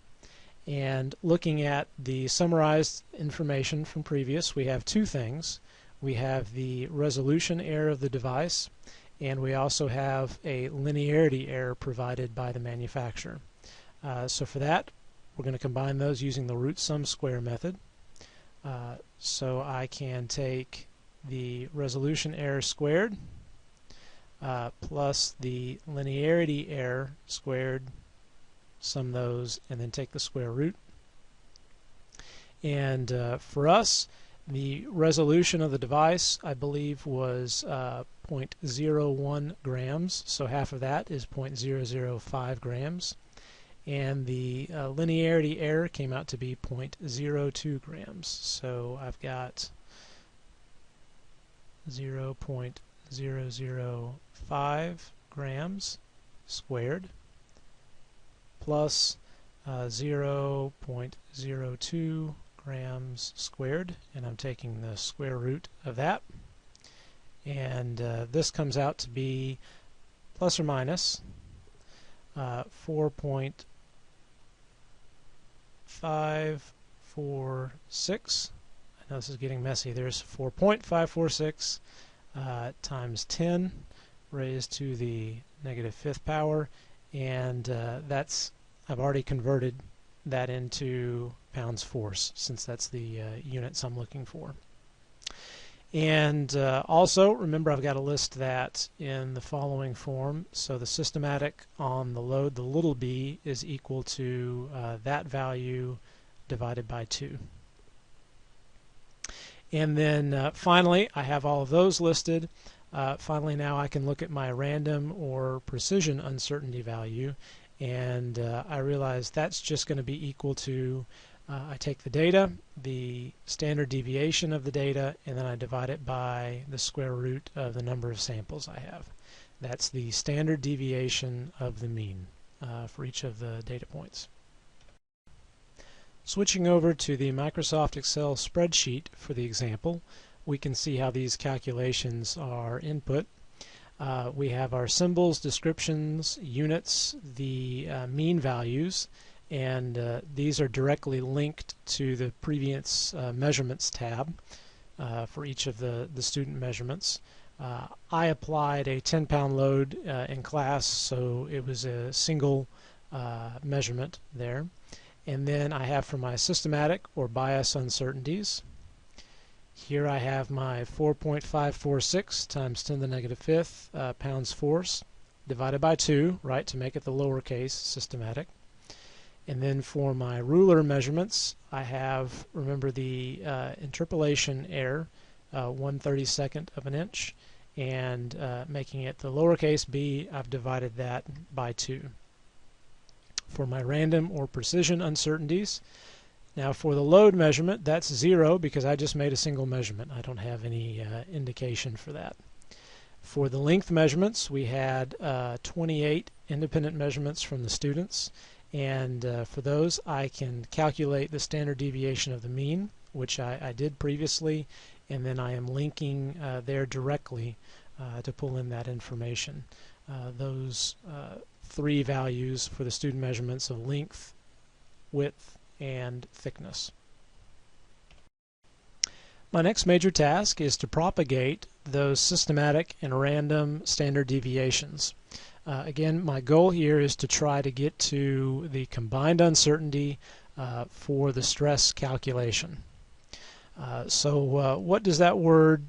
[SPEAKER 1] And looking at the summarized information from previous, we have 2 things. We have the resolution error of the device, and we also have a linearity error provided by the manufacturer. So for that, we're going to combine those using the root sum square method. So I can take the resolution error squared plus the linearity error squared, sum those, and then take the square root. And for us, the resolution of the device, I believe, was 0.01 grams, so half of that is 0.005 grams. And the linearity error came out to be 0.02 grams. So I've got 0.005 grams squared plus 0.02 grams squared, and I'm taking the square root of that, and this comes out to be plus or minus 4.546. I know this is getting messy. There's 4.546 times 10 raised to the -5th power, and I've already converted that into pounds force, since that's the units I'm looking for. And also, remember, I've got to list that in the following form. So the systematic on the load, the little b, is equal to that value divided by 2. And then finally, I have all of those listed. Finally, now I can look at my random or precision uncertainty value, and I realize that's just going to be equal to, I take the data, the standard deviation of the data, and then I divide it by the square root of the number of samples I have. That's the standard deviation of the mean for each of the data points. Switching over to the Microsoft Excel spreadsheet for the example, we can see how these calculations are input. We have our symbols, descriptions, units, the mean values, and these are directly linked to the previous measurements tab for each of the student measurements. I applied a 10-pound load in class, so it was a single measurement there. And then I have for my systematic or bias uncertainties. Here I have my 4.546 times 10 to the -5th pounds force divided by 2, right, to make it the lowercase systematic. And then for my ruler measurements, I have, remember, the interpolation error, 1/32 of an inch, and making it the lowercase b, I've divided that by 2. For my random or precision uncertainties, now for the load measurement, that's 0 because I just made a single measurement. I don't have any indication for that. For the length measurements, we had 28 independent measurements from the students, and for those I can calculate the standard deviation of the mean, which I did previously, and then I am linking there directly to pull in that information. Those 3 values for the student measurements of length, width, and thickness. My next major task is to propagate those systematic and random standard deviations. Again, my goal here is to try to get to the combined uncertainty for the stress calculation. So what does that word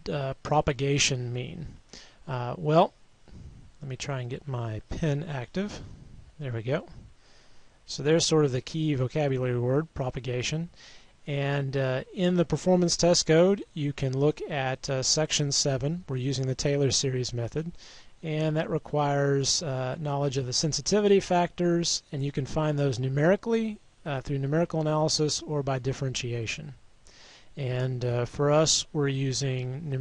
[SPEAKER 1] propagation mean? Well, let me try and get my pen active. There we go. So there's sort of the key vocabulary word, propagation. And in the Performance Test Code, you can look at Section 7. We're using the Taylor series method, and that requires knowledge of the sensitivity factors, and you can find those numerically through numerical analysis or by differentiation. And for us, we're using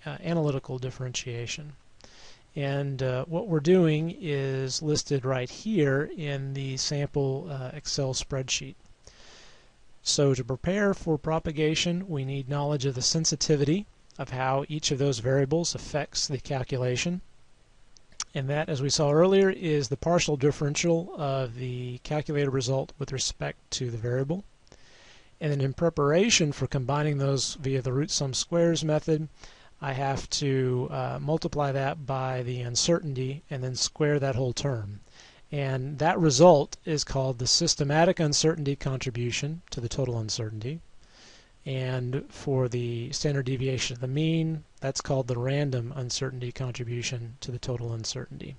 [SPEAKER 1] analytical differentiation. And what we're doing is listed right here in the sample Excel spreadsheet. So to prepare for propagation, we need knowledge of the sensitivity of how each of those variables affects the calculation. And that, as we saw earlier, is the partial differential of the calculated result with respect to the variable. And then in preparation for combining those via the root sum squares method, I have to multiply that by the uncertainty and then square that whole term. And that result is called the systematic uncertainty contribution to the total uncertainty. And for the standard deviation of the mean, that's called the random uncertainty contribution to the total uncertainty.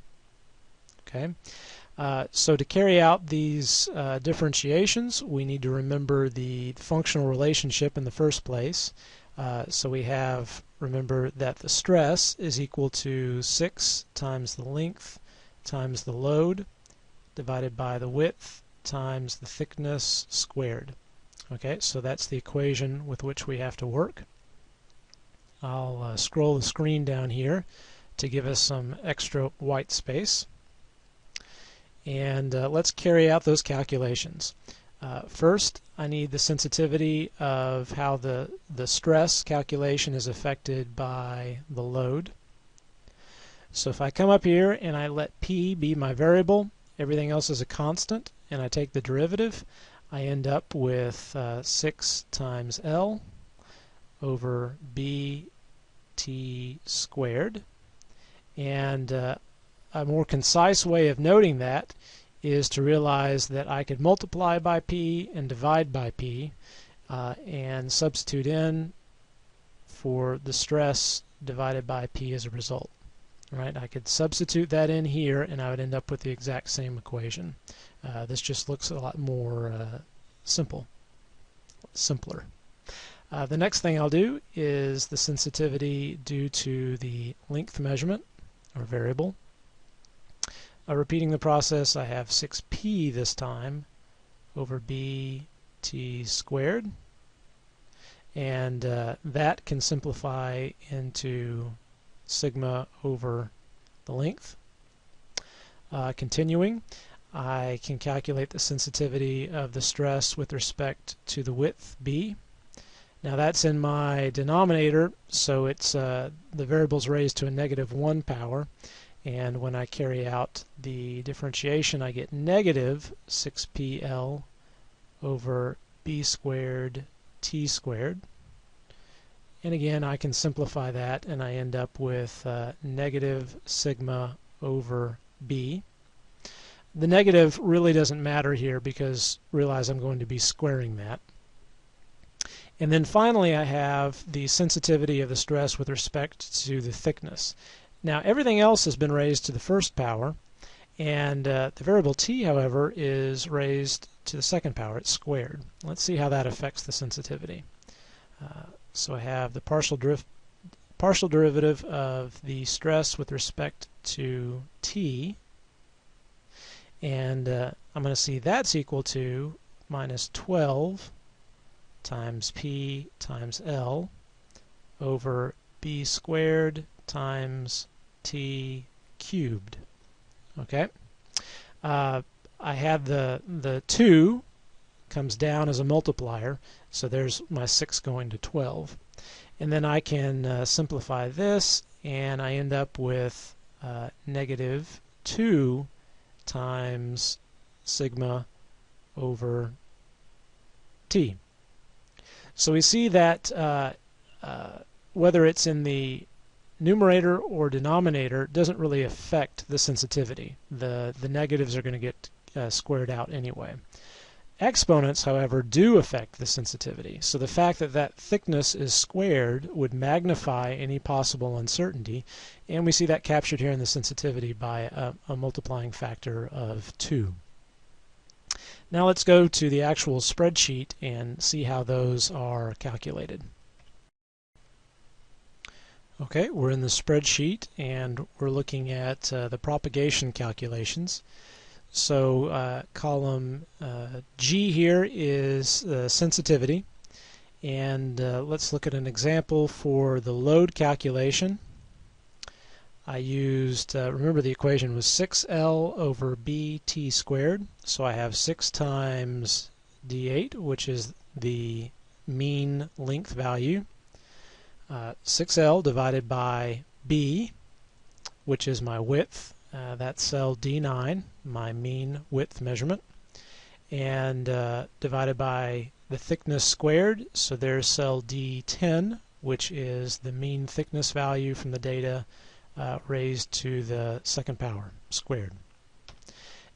[SPEAKER 1] Okay. So to carry out these differentiations, we need to remember the functional relationship in the first place. So we have, remember that the stress is equal to 6 times the length times the load divided by the width times the thickness squared. Okay, so that's the equation with which we have to work. I'll scroll the screen down here to give us some extra white space. And let's carry out those calculations. First, I need the sensitivity of how the stress calculation is affected by the load. So if I come up here and I let P be my variable, everything else is a constant, and I take the derivative, I end up with 6 times L over BT squared. And a more concise way of noting that is to realize that I could multiply by P and divide by P and substitute in for the stress divided by P as a result. Right? I could substitute that in here and I would end up with the exact same equation. This just looks a lot more simpler. The next thing I'll do is the sensitivity due to the length measurement or variable. Repeating the process, I have 6p this time over bt squared, and that can simplify into sigma over the length. Continuing, I can calculate the sensitivity of the stress with respect to the width b. Now that's in my denominator, so it's the variable's raised to a -1 power. And when I carry out the differentiation, I get negative 6pl over b squared t squared. And again, I can simplify that, and I end up with negative sigma over b. The negative really doesn't matter here because realize I'm going to be squaring that. And then finally, I have the sensitivity of the stress with respect to the thickness. Now everything else has been raised to the first power, and the variable t, however, is raised to the second power. It's squared. Let's see how that affects the sensitivity. So I have the partial derivative of the stress with respect to t, and I'm going to see that's equal to minus 12 times p times L over b squared times t cubed. Okay, I had the 2 comes down as a multiplier, so there's my 6 going to 12. And then I can simplify this, and I end up with negative 2 times sigma over t. So we see that whether it's in the numerator or denominator doesn't really affect the sensitivity. The negatives are going to get squared out anyway. Exponents, however, do affect the sensitivity. So the fact that that thickness is squared would magnify any possible uncertainty, and we see that captured here in the sensitivity by a multiplying factor of 2. Now let's go to the actual spreadsheet and see how those are calculated. Okay, we're in the spreadsheet and we're looking at the propagation calculations. So column G here is sensitivity, and let's look at an example for the load calculation. I used, remember the equation was 6L over BT squared, so I have 6 times D8, which is the mean length value, 6L divided by B, which is my width, that's cell D9, my mean width measurement, and divided by the thickness squared, so there's cell D10, which is the mean thickness value from the data raised to the second power squared.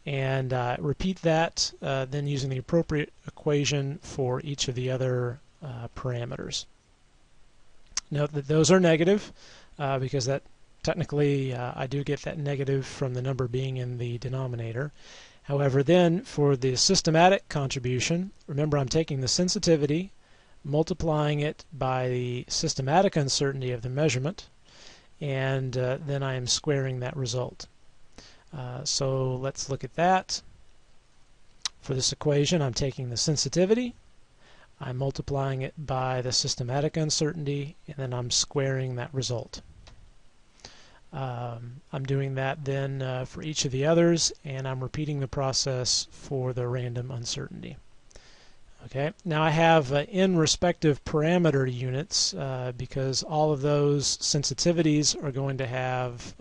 [SPEAKER 1] And repeat that then using the appropriate equation for each of the other parameters. Note that those are negative because that technically I do get that negative from the number being in the denominator. However, then for the systematic contribution, remember I'm taking the sensitivity, multiplying it by the systematic uncertainty of the measurement, and then I am squaring that result. So let's look at that. For this equation, I'm taking the sensitivity, I'm multiplying it by the systematic uncertainty, and then I'm squaring that result. I'm doing that then for each of the others, and I'm repeating the process for the random uncertainty. Okay, now I have in respective parameter units because all of those sensitivities are going to have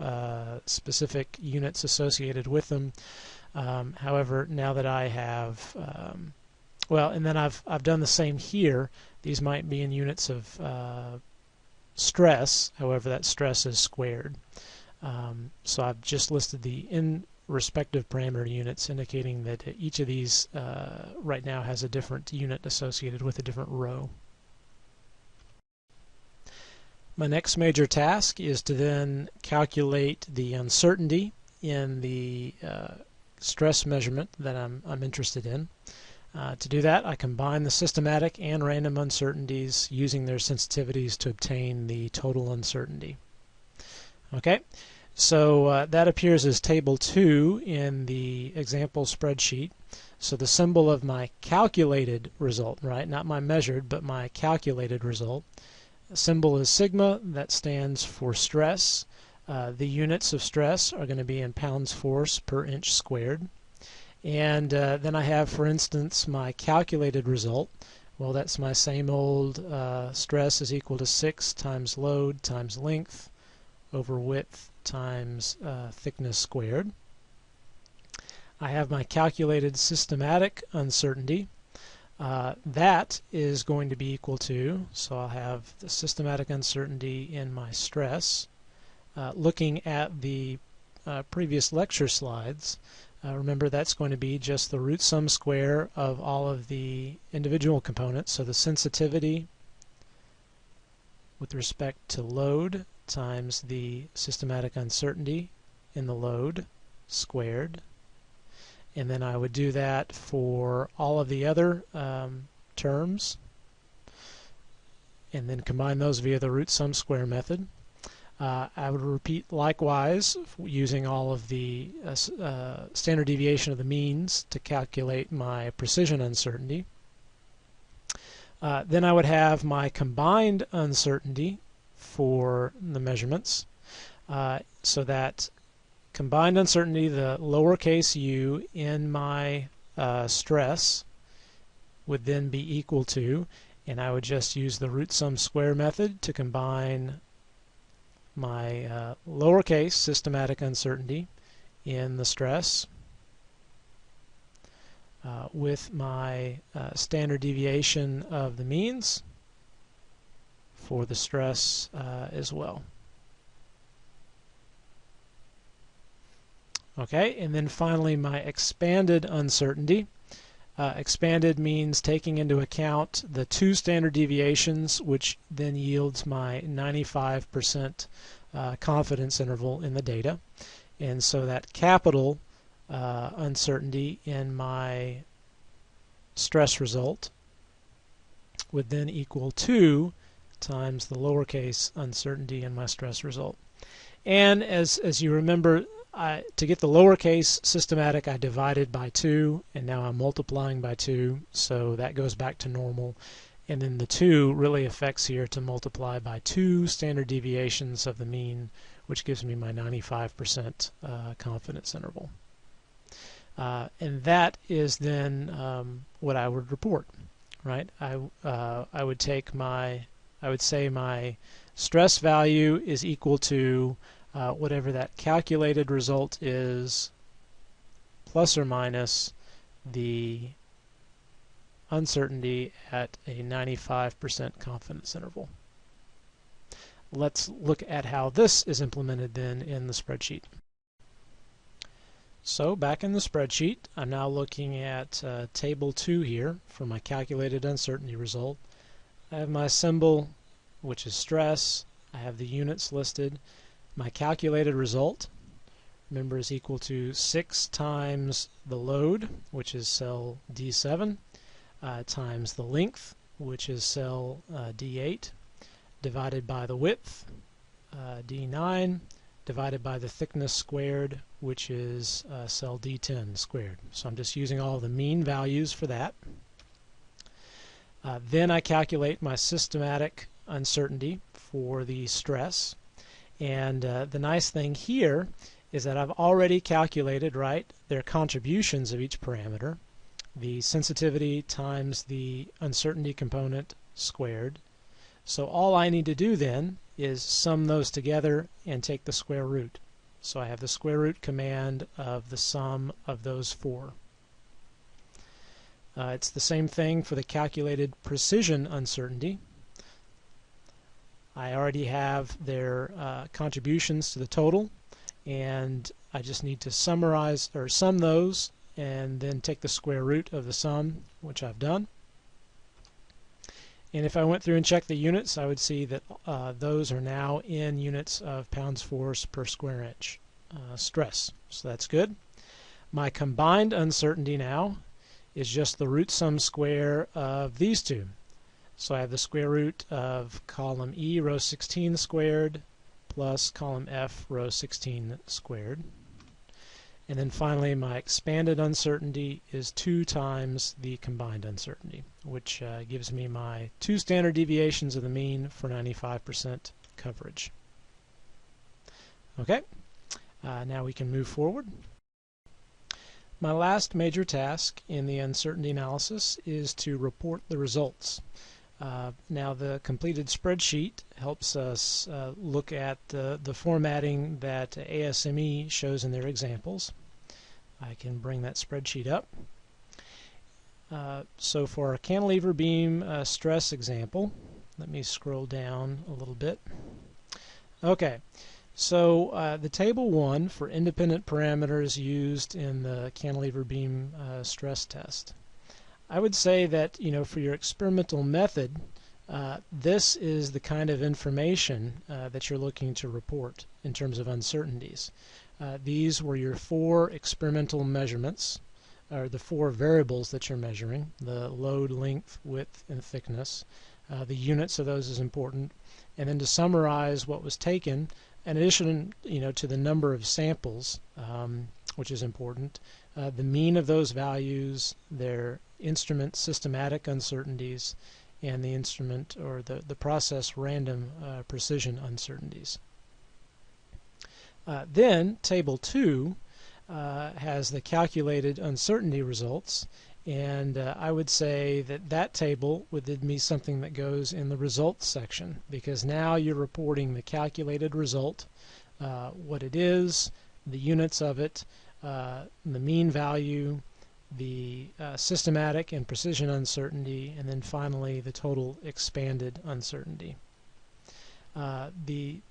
[SPEAKER 1] specific units associated with them. However, now that I have well, and then I've done the same here. These might be in units of stress. However, that stress is squared. So I've just listed the in respective parameter units, indicating that each of these right now has a different unit associated with a different row. My next major task is to then calculate the uncertainty in the stress measurement that I'm interested in. To do that, I combine the systematic and random uncertainties using their sensitivities to obtain the total uncertainty. Okay, so that appears as table 2 in the example spreadsheet. So the symbol of my calculated result, right, not my measured, but my calculated result. The symbol is sigma. That stands for stress. The units of stress are going to be in pounds force per inch squared. And then I have, for instance, my calculated result. Well, that's my same old stress is equal to 6 times load times length over width times thickness squared. I have my calculated systematic uncertainty. That is going to be equal to, so I'll have the systematic uncertainty in my stress. Looking at the previous lecture slides, remember that's going to be just the root sum square of all of the individual components. So the sensitivity with respect to load times the systematic uncertainty in the load squared. And then I would do that for all of the other terms, and then combine those via the root sum square method. I would repeat likewise using all of the standard deviation of the means to calculate my precision uncertainty. Then I would have my combined uncertainty for the measurements, so that combined uncertainty, the lowercase u in my stress, would then be equal to, and I would just use the root sum square method to combine my lowercase systematic uncertainty in the stress with my standard deviation of the means for the stress as well. Okay, and then finally my expanded uncertainty. Expanded means taking into account the 2 standard deviations, which then yields my 95% confidence interval in the data. And so that capital uncertainty in my stress result would then equal 2 times the lowercase uncertainty in my stress result. And as you remember, to get the lowercase systematic, I divided by 2, and now I'm multiplying by 2, so that goes back to normal. And then the 2 really affects here to multiply by 2 standard deviations of the mean, which gives me my 95% confidence interval. And that is then what I would report, right? I would take I would say my stress value is equal to whatever that calculated result is, plus or minus the uncertainty at a 95% confidence interval. Let's look at how this is implemented then in the spreadsheet. So back in the spreadsheet, I'm now looking at table 2 here for my calculated uncertainty result. I have my symbol, which is stress. I have the units listed. My calculated result, remember, is equal to 6 times the load, which is cell D7, times the length, which is cell D8, divided by the width, D9, divided by the thickness squared, which is cell D10 squared. So I'm just using all the mean values for that. Then I calculate my systematic uncertainty for the stress. And the nice thing here is that I've already calculated, right, their contributions of each parameter, the sensitivity times the uncertainty component squared. So all I need to do then is sum those together and take the square root. So I have the square root command of the sum of those four. It's the same thing for the calculated precision uncertainty. I already have their contributions to the total, and I just need to summarize or sum those and then take the square root of the sum, which I've done. And if I went through and checked the units, I would see that those are now in units of pounds force per square inch stress. So that's good. My combined uncertainty now is just the root sum square of these two. So I have the square root of column E row 16 squared plus column F row 16 squared. And then finally my expanded uncertainty is 2 times the combined uncertainty, which gives me my 2 standard deviations of the mean for 95% coverage. Okay, now we can move forward. My last major task in the uncertainty analysis is to report the results. Now the completed spreadsheet helps us look at the formatting that ASME shows in their examples. I can bring that spreadsheet up. So for our cantilever beam stress example, let me scroll down a little bit. Okay, so the table 1 for independent parameters used in the cantilever beam stress test. I would say that, for your experimental method, this is the kind of information that you're looking to report in terms of uncertainties. These were your 4 experimental measurements, or the 4 variables that you're measuring: the load, length, width, and thickness. The units of those is important. And then to summarize what was taken, in addition, to the number of samples, which is important, the mean of those values, their instrument systematic uncertainties, and the instrument or the process random precision uncertainties. Then table 2 has the calculated uncertainty results, and I would say that that table would be something that goes in the results section, because now you're reporting the calculated result, what it is, the units of it, the mean value, the systematic and precision uncertainty, and then finally the total expanded uncertainty. The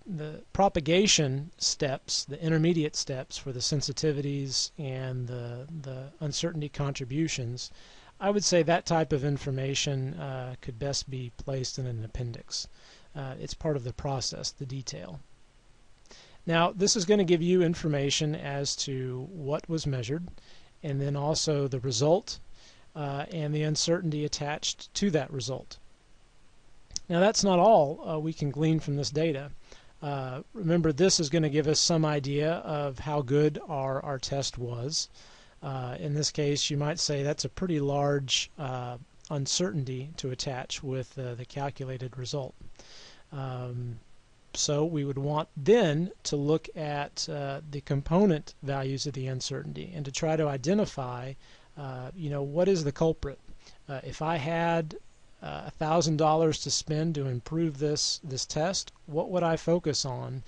[SPEAKER 1] propagation steps, the intermediate steps for the sensitivities and the uncertainty contributions, I would say that type of information could best be placed in an appendix. It's part of the process, the detail. Now, this is going to give you information as to what was measured, and then also the result and the uncertainty attached to that result. Now, that's not all we can glean from this data. Remember, this is going to give us some idea of how good our test was. In this case, you might say that's a pretty large uncertainty to attach with the calculated result. So we would want then to look at the component values of the uncertainty and to try to identify, what is the culprit. If I had $1,000 to spend to improve this test, what would I focus on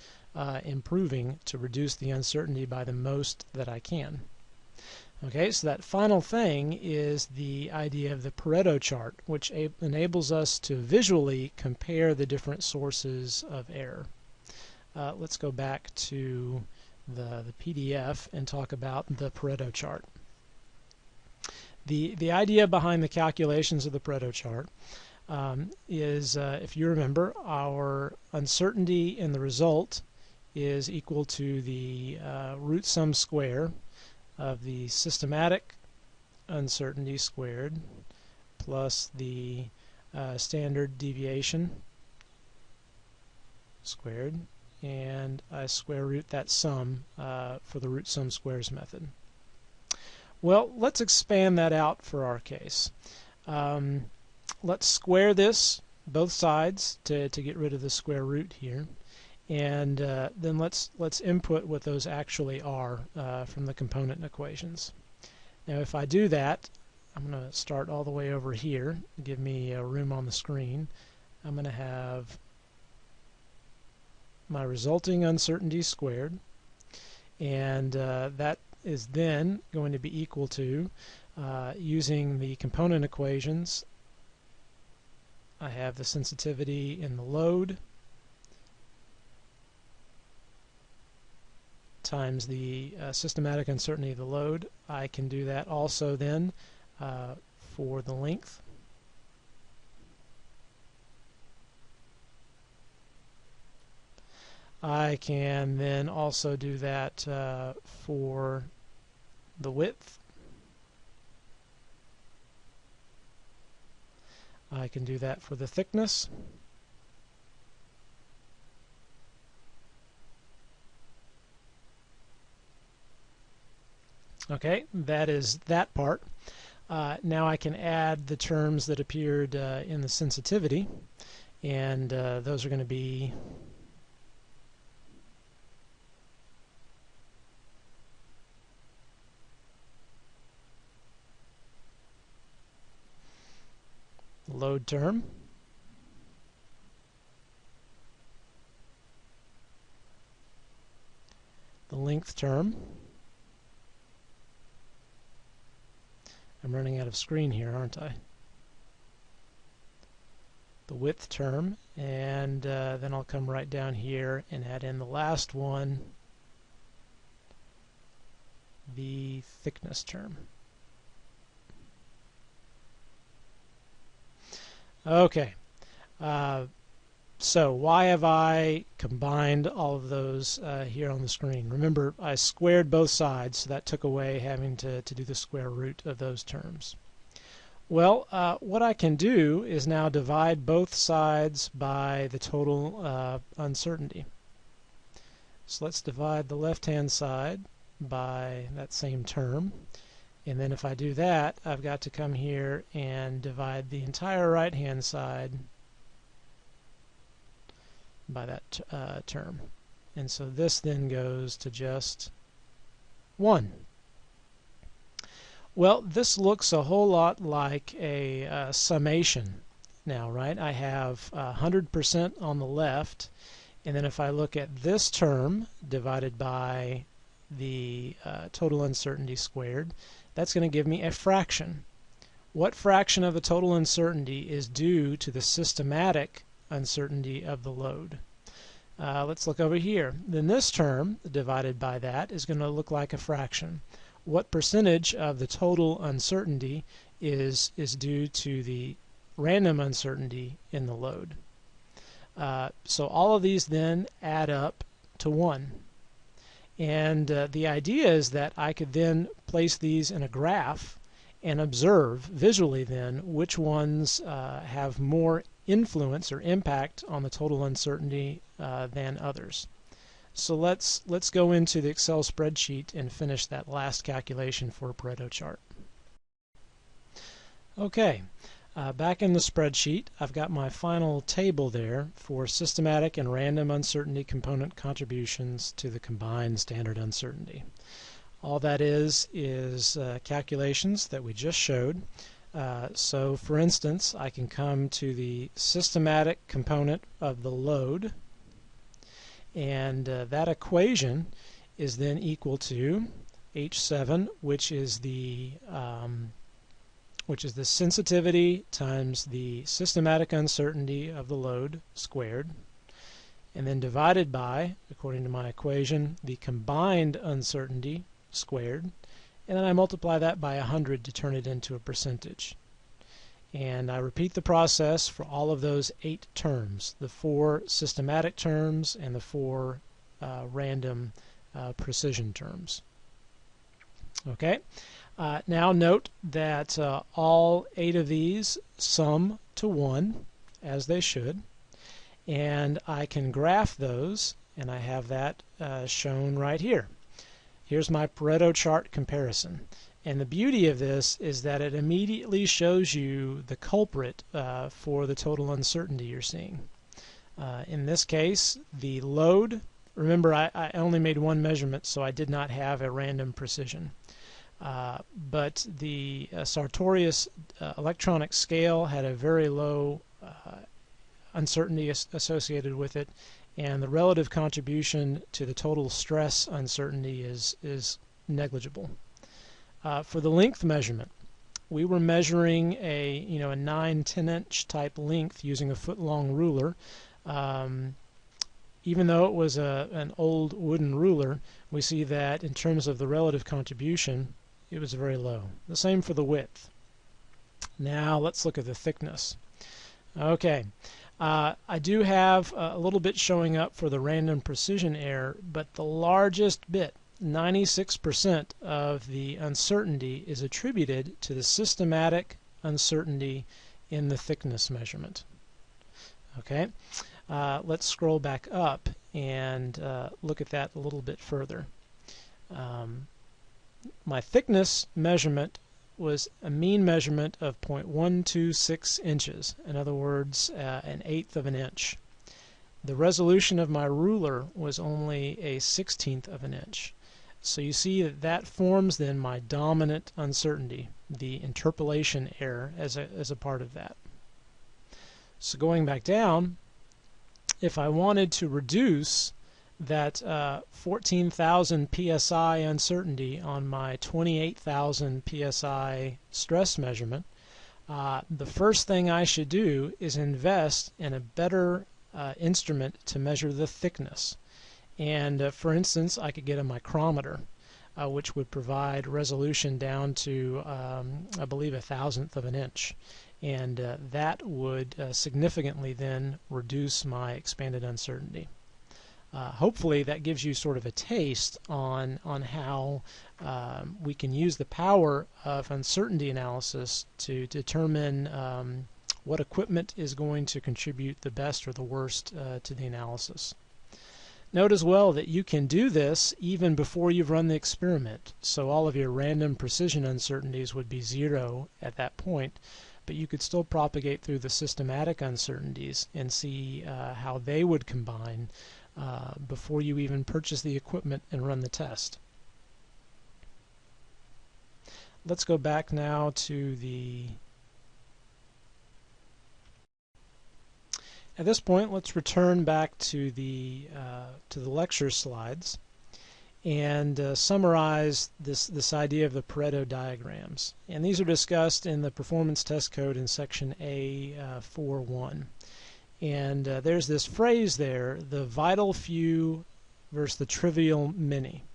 [SPEAKER 1] improving to reduce the uncertainty by the most that I can? Okay, so that final thing is the idea of the Pareto chart, which enables us to visually compare the different sources of error. Let's go back to the PDF and talk about the Pareto chart. The idea behind the calculations of the Pareto chart is, if you remember, our uncertainty in the result is equal to the root sum square of the systematic uncertainty squared plus the standard deviation squared, and I square root that sum for the root sum squares method. Well, let's expand that out for our case. Let's square this, both sides, to get rid of the square root here, and then let's input what those actually are from the component equations. Now if I do that, I'm going to start all the way over here, give me room on the screen. I'm going to have my resulting uncertainty squared, and that is then going to be equal to, using the component equations, I have the sensitivity in the load times the systematic uncertainty of the load. I can do that also then for the length. I can then also do that for the width. I can do that for the thickness. Okay, that is that part. Now I can add the terms that appeared in the sensitivity, and those are going to be load term, the length term. I'm running out of screen here, aren't I? The width term, and then I'll come right down here and add in the last one, the thickness term. Okay, so why have I combined all of those here on the screen? Remember, I squared both sides, so that took away having to do the square root of those terms. Well, what I can do is now divide both sides by the total uncertainty. So let's divide the left-hand side by that same term. And then if I do that, I've got to come here and divide the entire right-hand side by that term. And so this then goes to just 1. Well, this looks a whole lot like a summation now, right? I have 100% on the left, and then if I look at this term divided by the total uncertainty squared, that's going to give me a fraction. What fraction of the total uncertainty is due to the systematic uncertainty of the load? Let's look over here. Then this term divided by that is going to look like a fraction. What percentage of the total uncertainty is due to the random uncertainty in the load? So all of these then add up to 1. And the idea is that I could then place these in a graph and observe visually then which ones have more influence or impact on the total uncertainty than others. So let's go into the Excel spreadsheet and finish that last calculation for a Pareto chart. Okay, back in the spreadsheet, I've got my final table there for systematic and random uncertainty component contributions to the combined standard uncertainty. All that is calculations that we just showed. So for instance, I can come to the systematic component of the load, and that equation is then equal to H7, which is the sensitivity times the systematic uncertainty of the load squared, and then divided by, according to my equation, the combined uncertainty squared, and then I multiply that by 100 to turn it into a percentage. And I repeat the process for all of those 8 terms, the 4 systematic terms and the 4 random precision terms. Okay. Now note that all 8 of these sum to 1, as they should, and I can graph those, and I have that shown right here. Here's my Pareto chart comparison. And the beauty of this is that it immediately shows you the culprit for the total uncertainty you're seeing. In this case, the load, remember I only made one measurement, so I did not have a random precision. But the Sartorius electronic scale had a very low uncertainty associated with it, and the relative contribution to the total stress uncertainty is negligible. For the length measurement, we were measuring a 9-10 inch type length using a foot-long ruler. Even though it was an old wooden ruler, we see that in terms of the relative contribution, it was very low. The same for the width. Now let's look at the thickness. Okay, I do have a little bit showing up for the random precision error, but the largest bit, 96% of the uncertainty, is attributed to the systematic uncertainty in the thickness measurement. Okay, let's scroll back up and look at that a little bit further. My thickness measurement was a mean measurement of 0.126 inches, in other words, 1/8 of an inch. The resolution of my ruler was only 1/16 of an inch. So you see that forms then my dominant uncertainty, the interpolation error, as a part of that. So going back down, if I wanted to reduce that 14,000 psi uncertainty on my 28,000 psi stress measurement, the first thing I should do is invest in a better instrument to measure the thickness. And for instance, I could get a micrometer, which would provide resolution down to, I believe, 1,000th of an inch. And that would significantly then reduce my expanded uncertainty. Hopefully that gives you sort of a taste on how we can use the power of uncertainty analysis to determine what equipment is going to contribute the best or the worst to the analysis. Note as well that you can do this even before you've run the experiment. So all of your random precision uncertainties would be 0 at that point, but you could still propagate through the systematic uncertainties and see how they would combine before you even purchase the equipment and run the test. Let's go back now to the... At this point, let's return back to the lecture slides and summarize this idea of the Pareto diagrams. And these are discussed in the Performance Test Code in section A41. And there's this phrase there, the vital few versus the trivial many.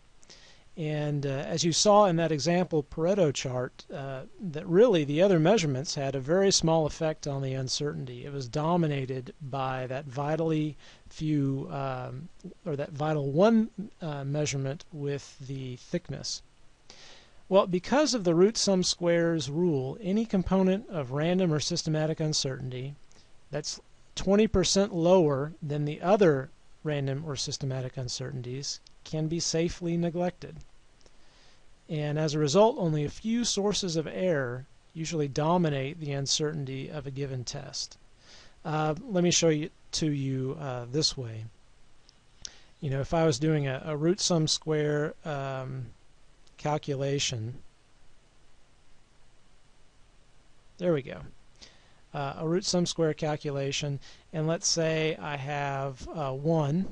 [SPEAKER 1] And as you saw in that example Pareto chart, that really the other measurements had a very small effect on the uncertainty. It was dominated by that vitally few, or that vital one measurement with the thickness. Well, because of the root sum squares rule, any component of random or systematic uncertainty that's 20% lower than the other random or systematic uncertainties can be safely neglected. And as a result, only a few sources of error usually dominate the uncertainty of a given test. Let me show you this way. You know, if I was doing a root sum square calculation, there we go. A root sum square calculation, and let's say I have 1,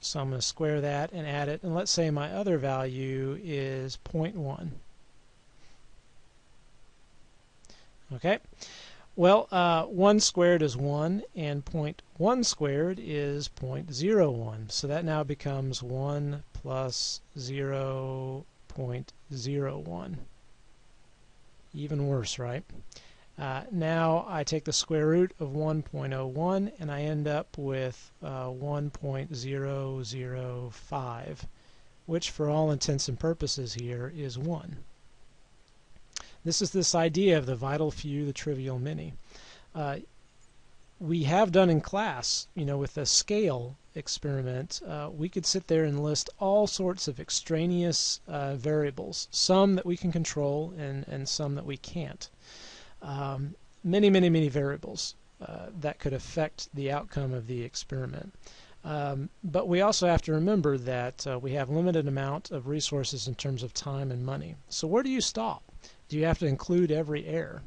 [SPEAKER 1] so I'm going to square that and add it, and let's say my other value is 0.1. Okay, well 1 squared is 1 and 0.1 squared is 0.01, so that now becomes 1 plus 0.01. Even worse, right? Now I take the square root of 1.01 and I end up with 1.005, which for all intents and purposes here is 1. This is this idea of the vital few, the trivial many. We have done in class, with a scale experiment, we could sit there and list all sorts of extraneous variables, some that we can control and some that we can't. Many variables that could affect the outcome of the experiment. But we also have to remember that we have limited amount of resources in terms of time and money. So where do you stop? Do you have to include every error?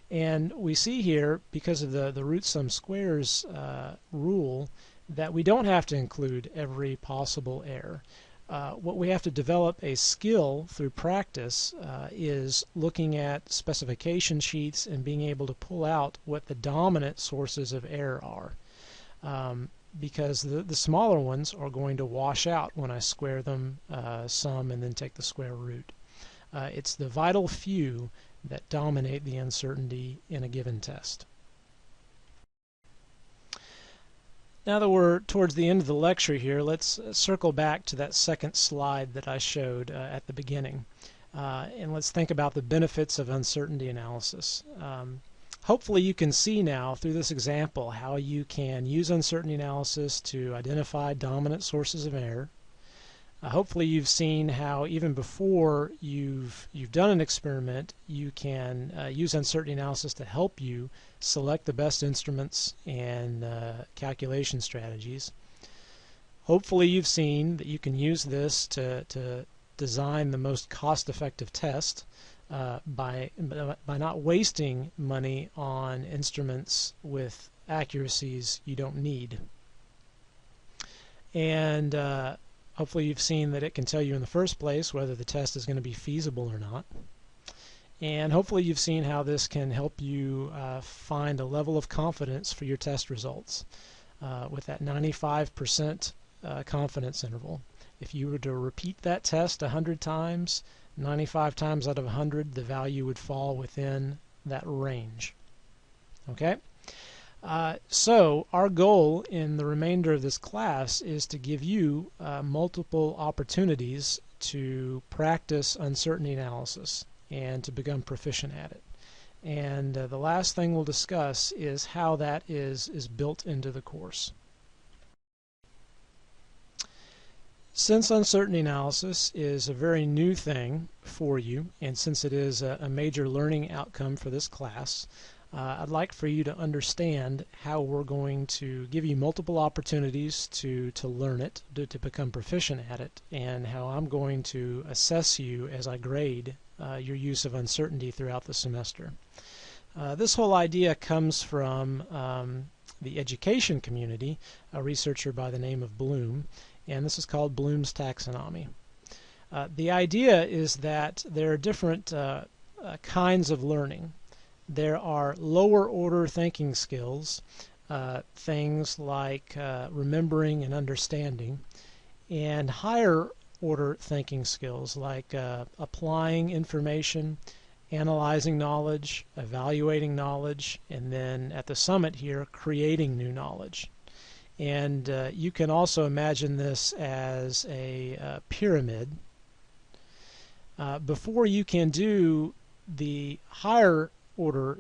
[SPEAKER 1] And we see here, because of the root sum squares rule, that we don't have to include every possible error. What we have to develop a skill through practice is looking at specification sheets and being able to pull out what the dominant sources of error are. Because the smaller ones are going to wash out when I square them, sum, and then take the square root. It's the vital few that dominate the uncertainty in a given test. Now that we're towards the end of the lecture here, let's circle back to that second slide that I showed at the beginning. And let's think about the benefits of uncertainty analysis. Hopefully you can see now through this example how you can use uncertainty analysis to identify dominant sources of error. Hopefully you've seen how even before you've done an experiment, you can use uncertainty analysis to help you select the best instruments and calculation strategies. Hopefully you've seen that you can use this to design the most cost-effective test by not wasting money on instruments with accuracies you don't need. And hopefully you've seen that it can tell you in the first place whether the test is going to be feasible or not. And hopefully you've seen how this can help you find a level of confidence for your test results with that 95% confidence interval. If you were to repeat that test 100 times, 95 times out of 100, the value would fall within that range. Okay? So our goal in the remainder of this class is to give you multiple opportunities to practice uncertainty analysis and to become proficient at it. And the last thing we'll discuss is how that is built into the course. Since uncertainty analysis is a very new thing for you, and since it is a major learning outcome for this class, I'd like for you to understand how we're going to give you multiple opportunities to learn it, to become proficient at it, and how I'm going to assess you as I grade your use of uncertainty throughout the semester. This whole idea comes from the education community, a researcher by the name of Bloom, and this is called Bloom's taxonomy. The idea is that there are different kinds of learning. There are lower order thinking skills, things like remembering and understanding, and higher order thinking skills like applying information, analyzing knowledge, evaluating knowledge, and then at the summit here, creating new knowledge. And you can also imagine this as a pyramid. Before you can do the higher order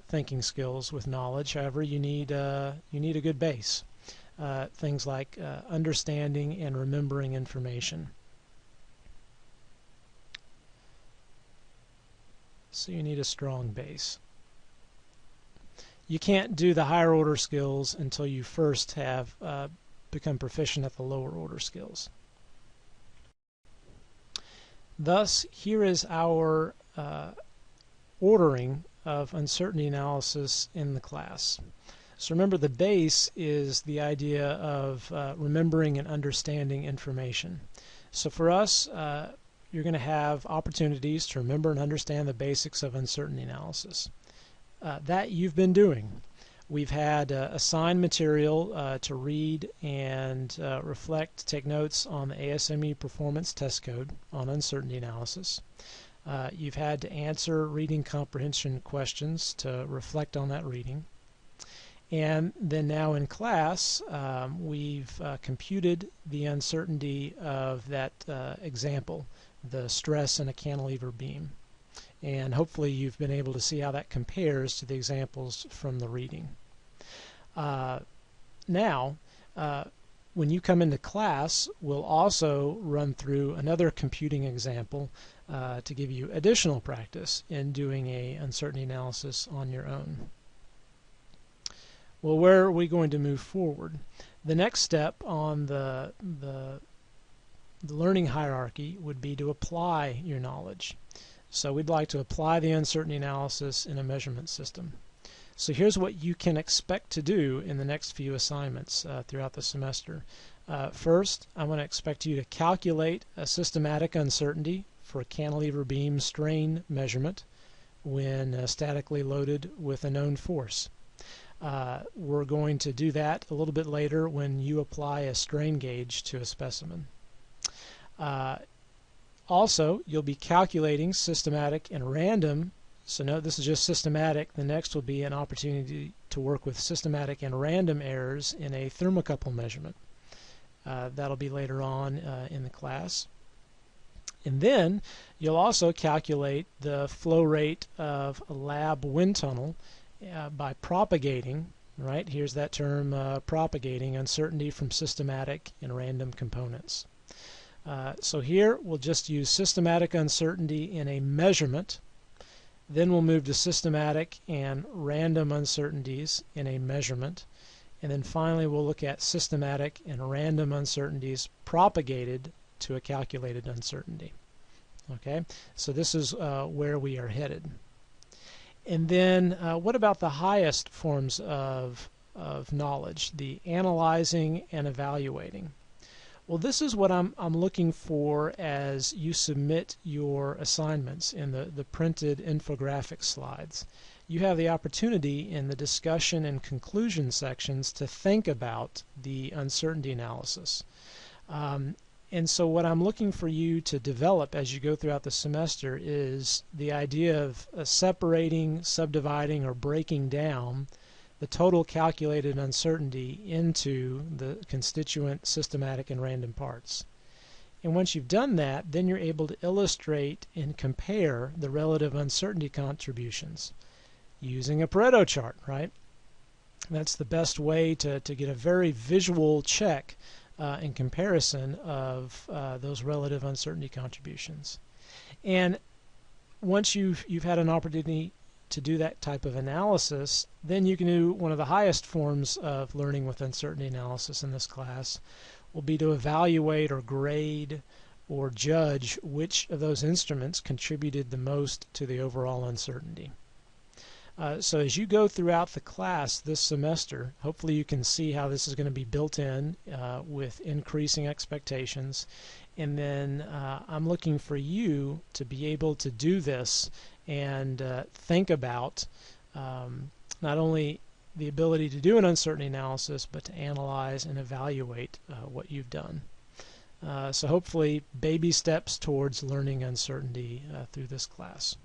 [SPEAKER 1] thinking skills with knowledge, however, you need a good base. Things like understanding and remembering information. So you need a strong base. You can't do the higher order skills until you first have become proficient at the lower order skills. Thus, here is our ordering of uncertainty analysis in the class. So remember, the base is the idea of remembering and understanding information. So for us, you're going to have opportunities to remember and understand the basics of uncertainty analysis. That you've been doing. We've had assigned material to read and reflect, take notes on the ASME Performance Test Code on uncertainty analysis. You've had to answer reading comprehension questions to reflect on that reading. And then now in class, we've computed the uncertainty of that example, the stress in a cantilever beam. And hopefully you've been able to see how that compares to the examples from the reading. Now, when you come into class, we'll also run through another computing example to give you additional practice in doing an uncertainty analysis on your own. Well, where are we going to move forward? The next step on the learning hierarchy would be to apply your knowledge. So we'd like to apply the uncertainty analysis in a measurement system. So here's what you can expect to do in the next few assignments throughout the semester. First, I'm going to expect you to calculate a systematic uncertainty for a cantilever beam strain measurement when statically loaded with a known force. We're going to do that a little bit later when you apply a strain gauge to a specimen. Also, you'll be calculating systematic and random. So note this is just systematic. The next will be an opportunity to work with systematic and random errors in a thermocouple measurement. That'll be later on in the class. And then you'll also calculate the flow rate of a lab wind tunnel by propagating, right? Here's that term, propagating uncertainty from systematic and random components. So here we'll just use systematic uncertainty in a measurement. Then we'll move to systematic and random uncertainties in a measurement. And then finally we'll look at systematic and random uncertainties propagated to a calculated uncertainty. Okay, so this is where we are headed. And then what about the highest forms of knowledge, the analyzing and evaluating? Well, this is what I'm looking for as you submit your assignments in the printed infographic slides. You have the opportunity in the discussion and conclusion sections to think about the uncertainty analysis. And so what I'm looking for you to develop as you go throughout the semester is the idea of separating, subdividing, or breaking down the total calculated uncertainty into the constituent systematic and random parts. And once you've done that, then you're able to illustrate and compare the relative uncertainty contributions using a Pareto chart, right? That's the best way to get a very visual check in comparison of those relative uncertainty contributions. And once you've had an opportunity to do that type of analysis, then you can do one of the highest forms of learning with uncertainty analysis in this class will be to evaluate or grade or judge which of those instruments contributed the most to the overall uncertainty. So as you go throughout the class this semester, hopefully you can see how this is going to be built in with increasing expectations. And then I'm looking for you to be able to do this and think about not only the ability to do an uncertainty analysis, but to analyze and evaluate what you've done. So hopefully baby steps towards learning uncertainty through this class.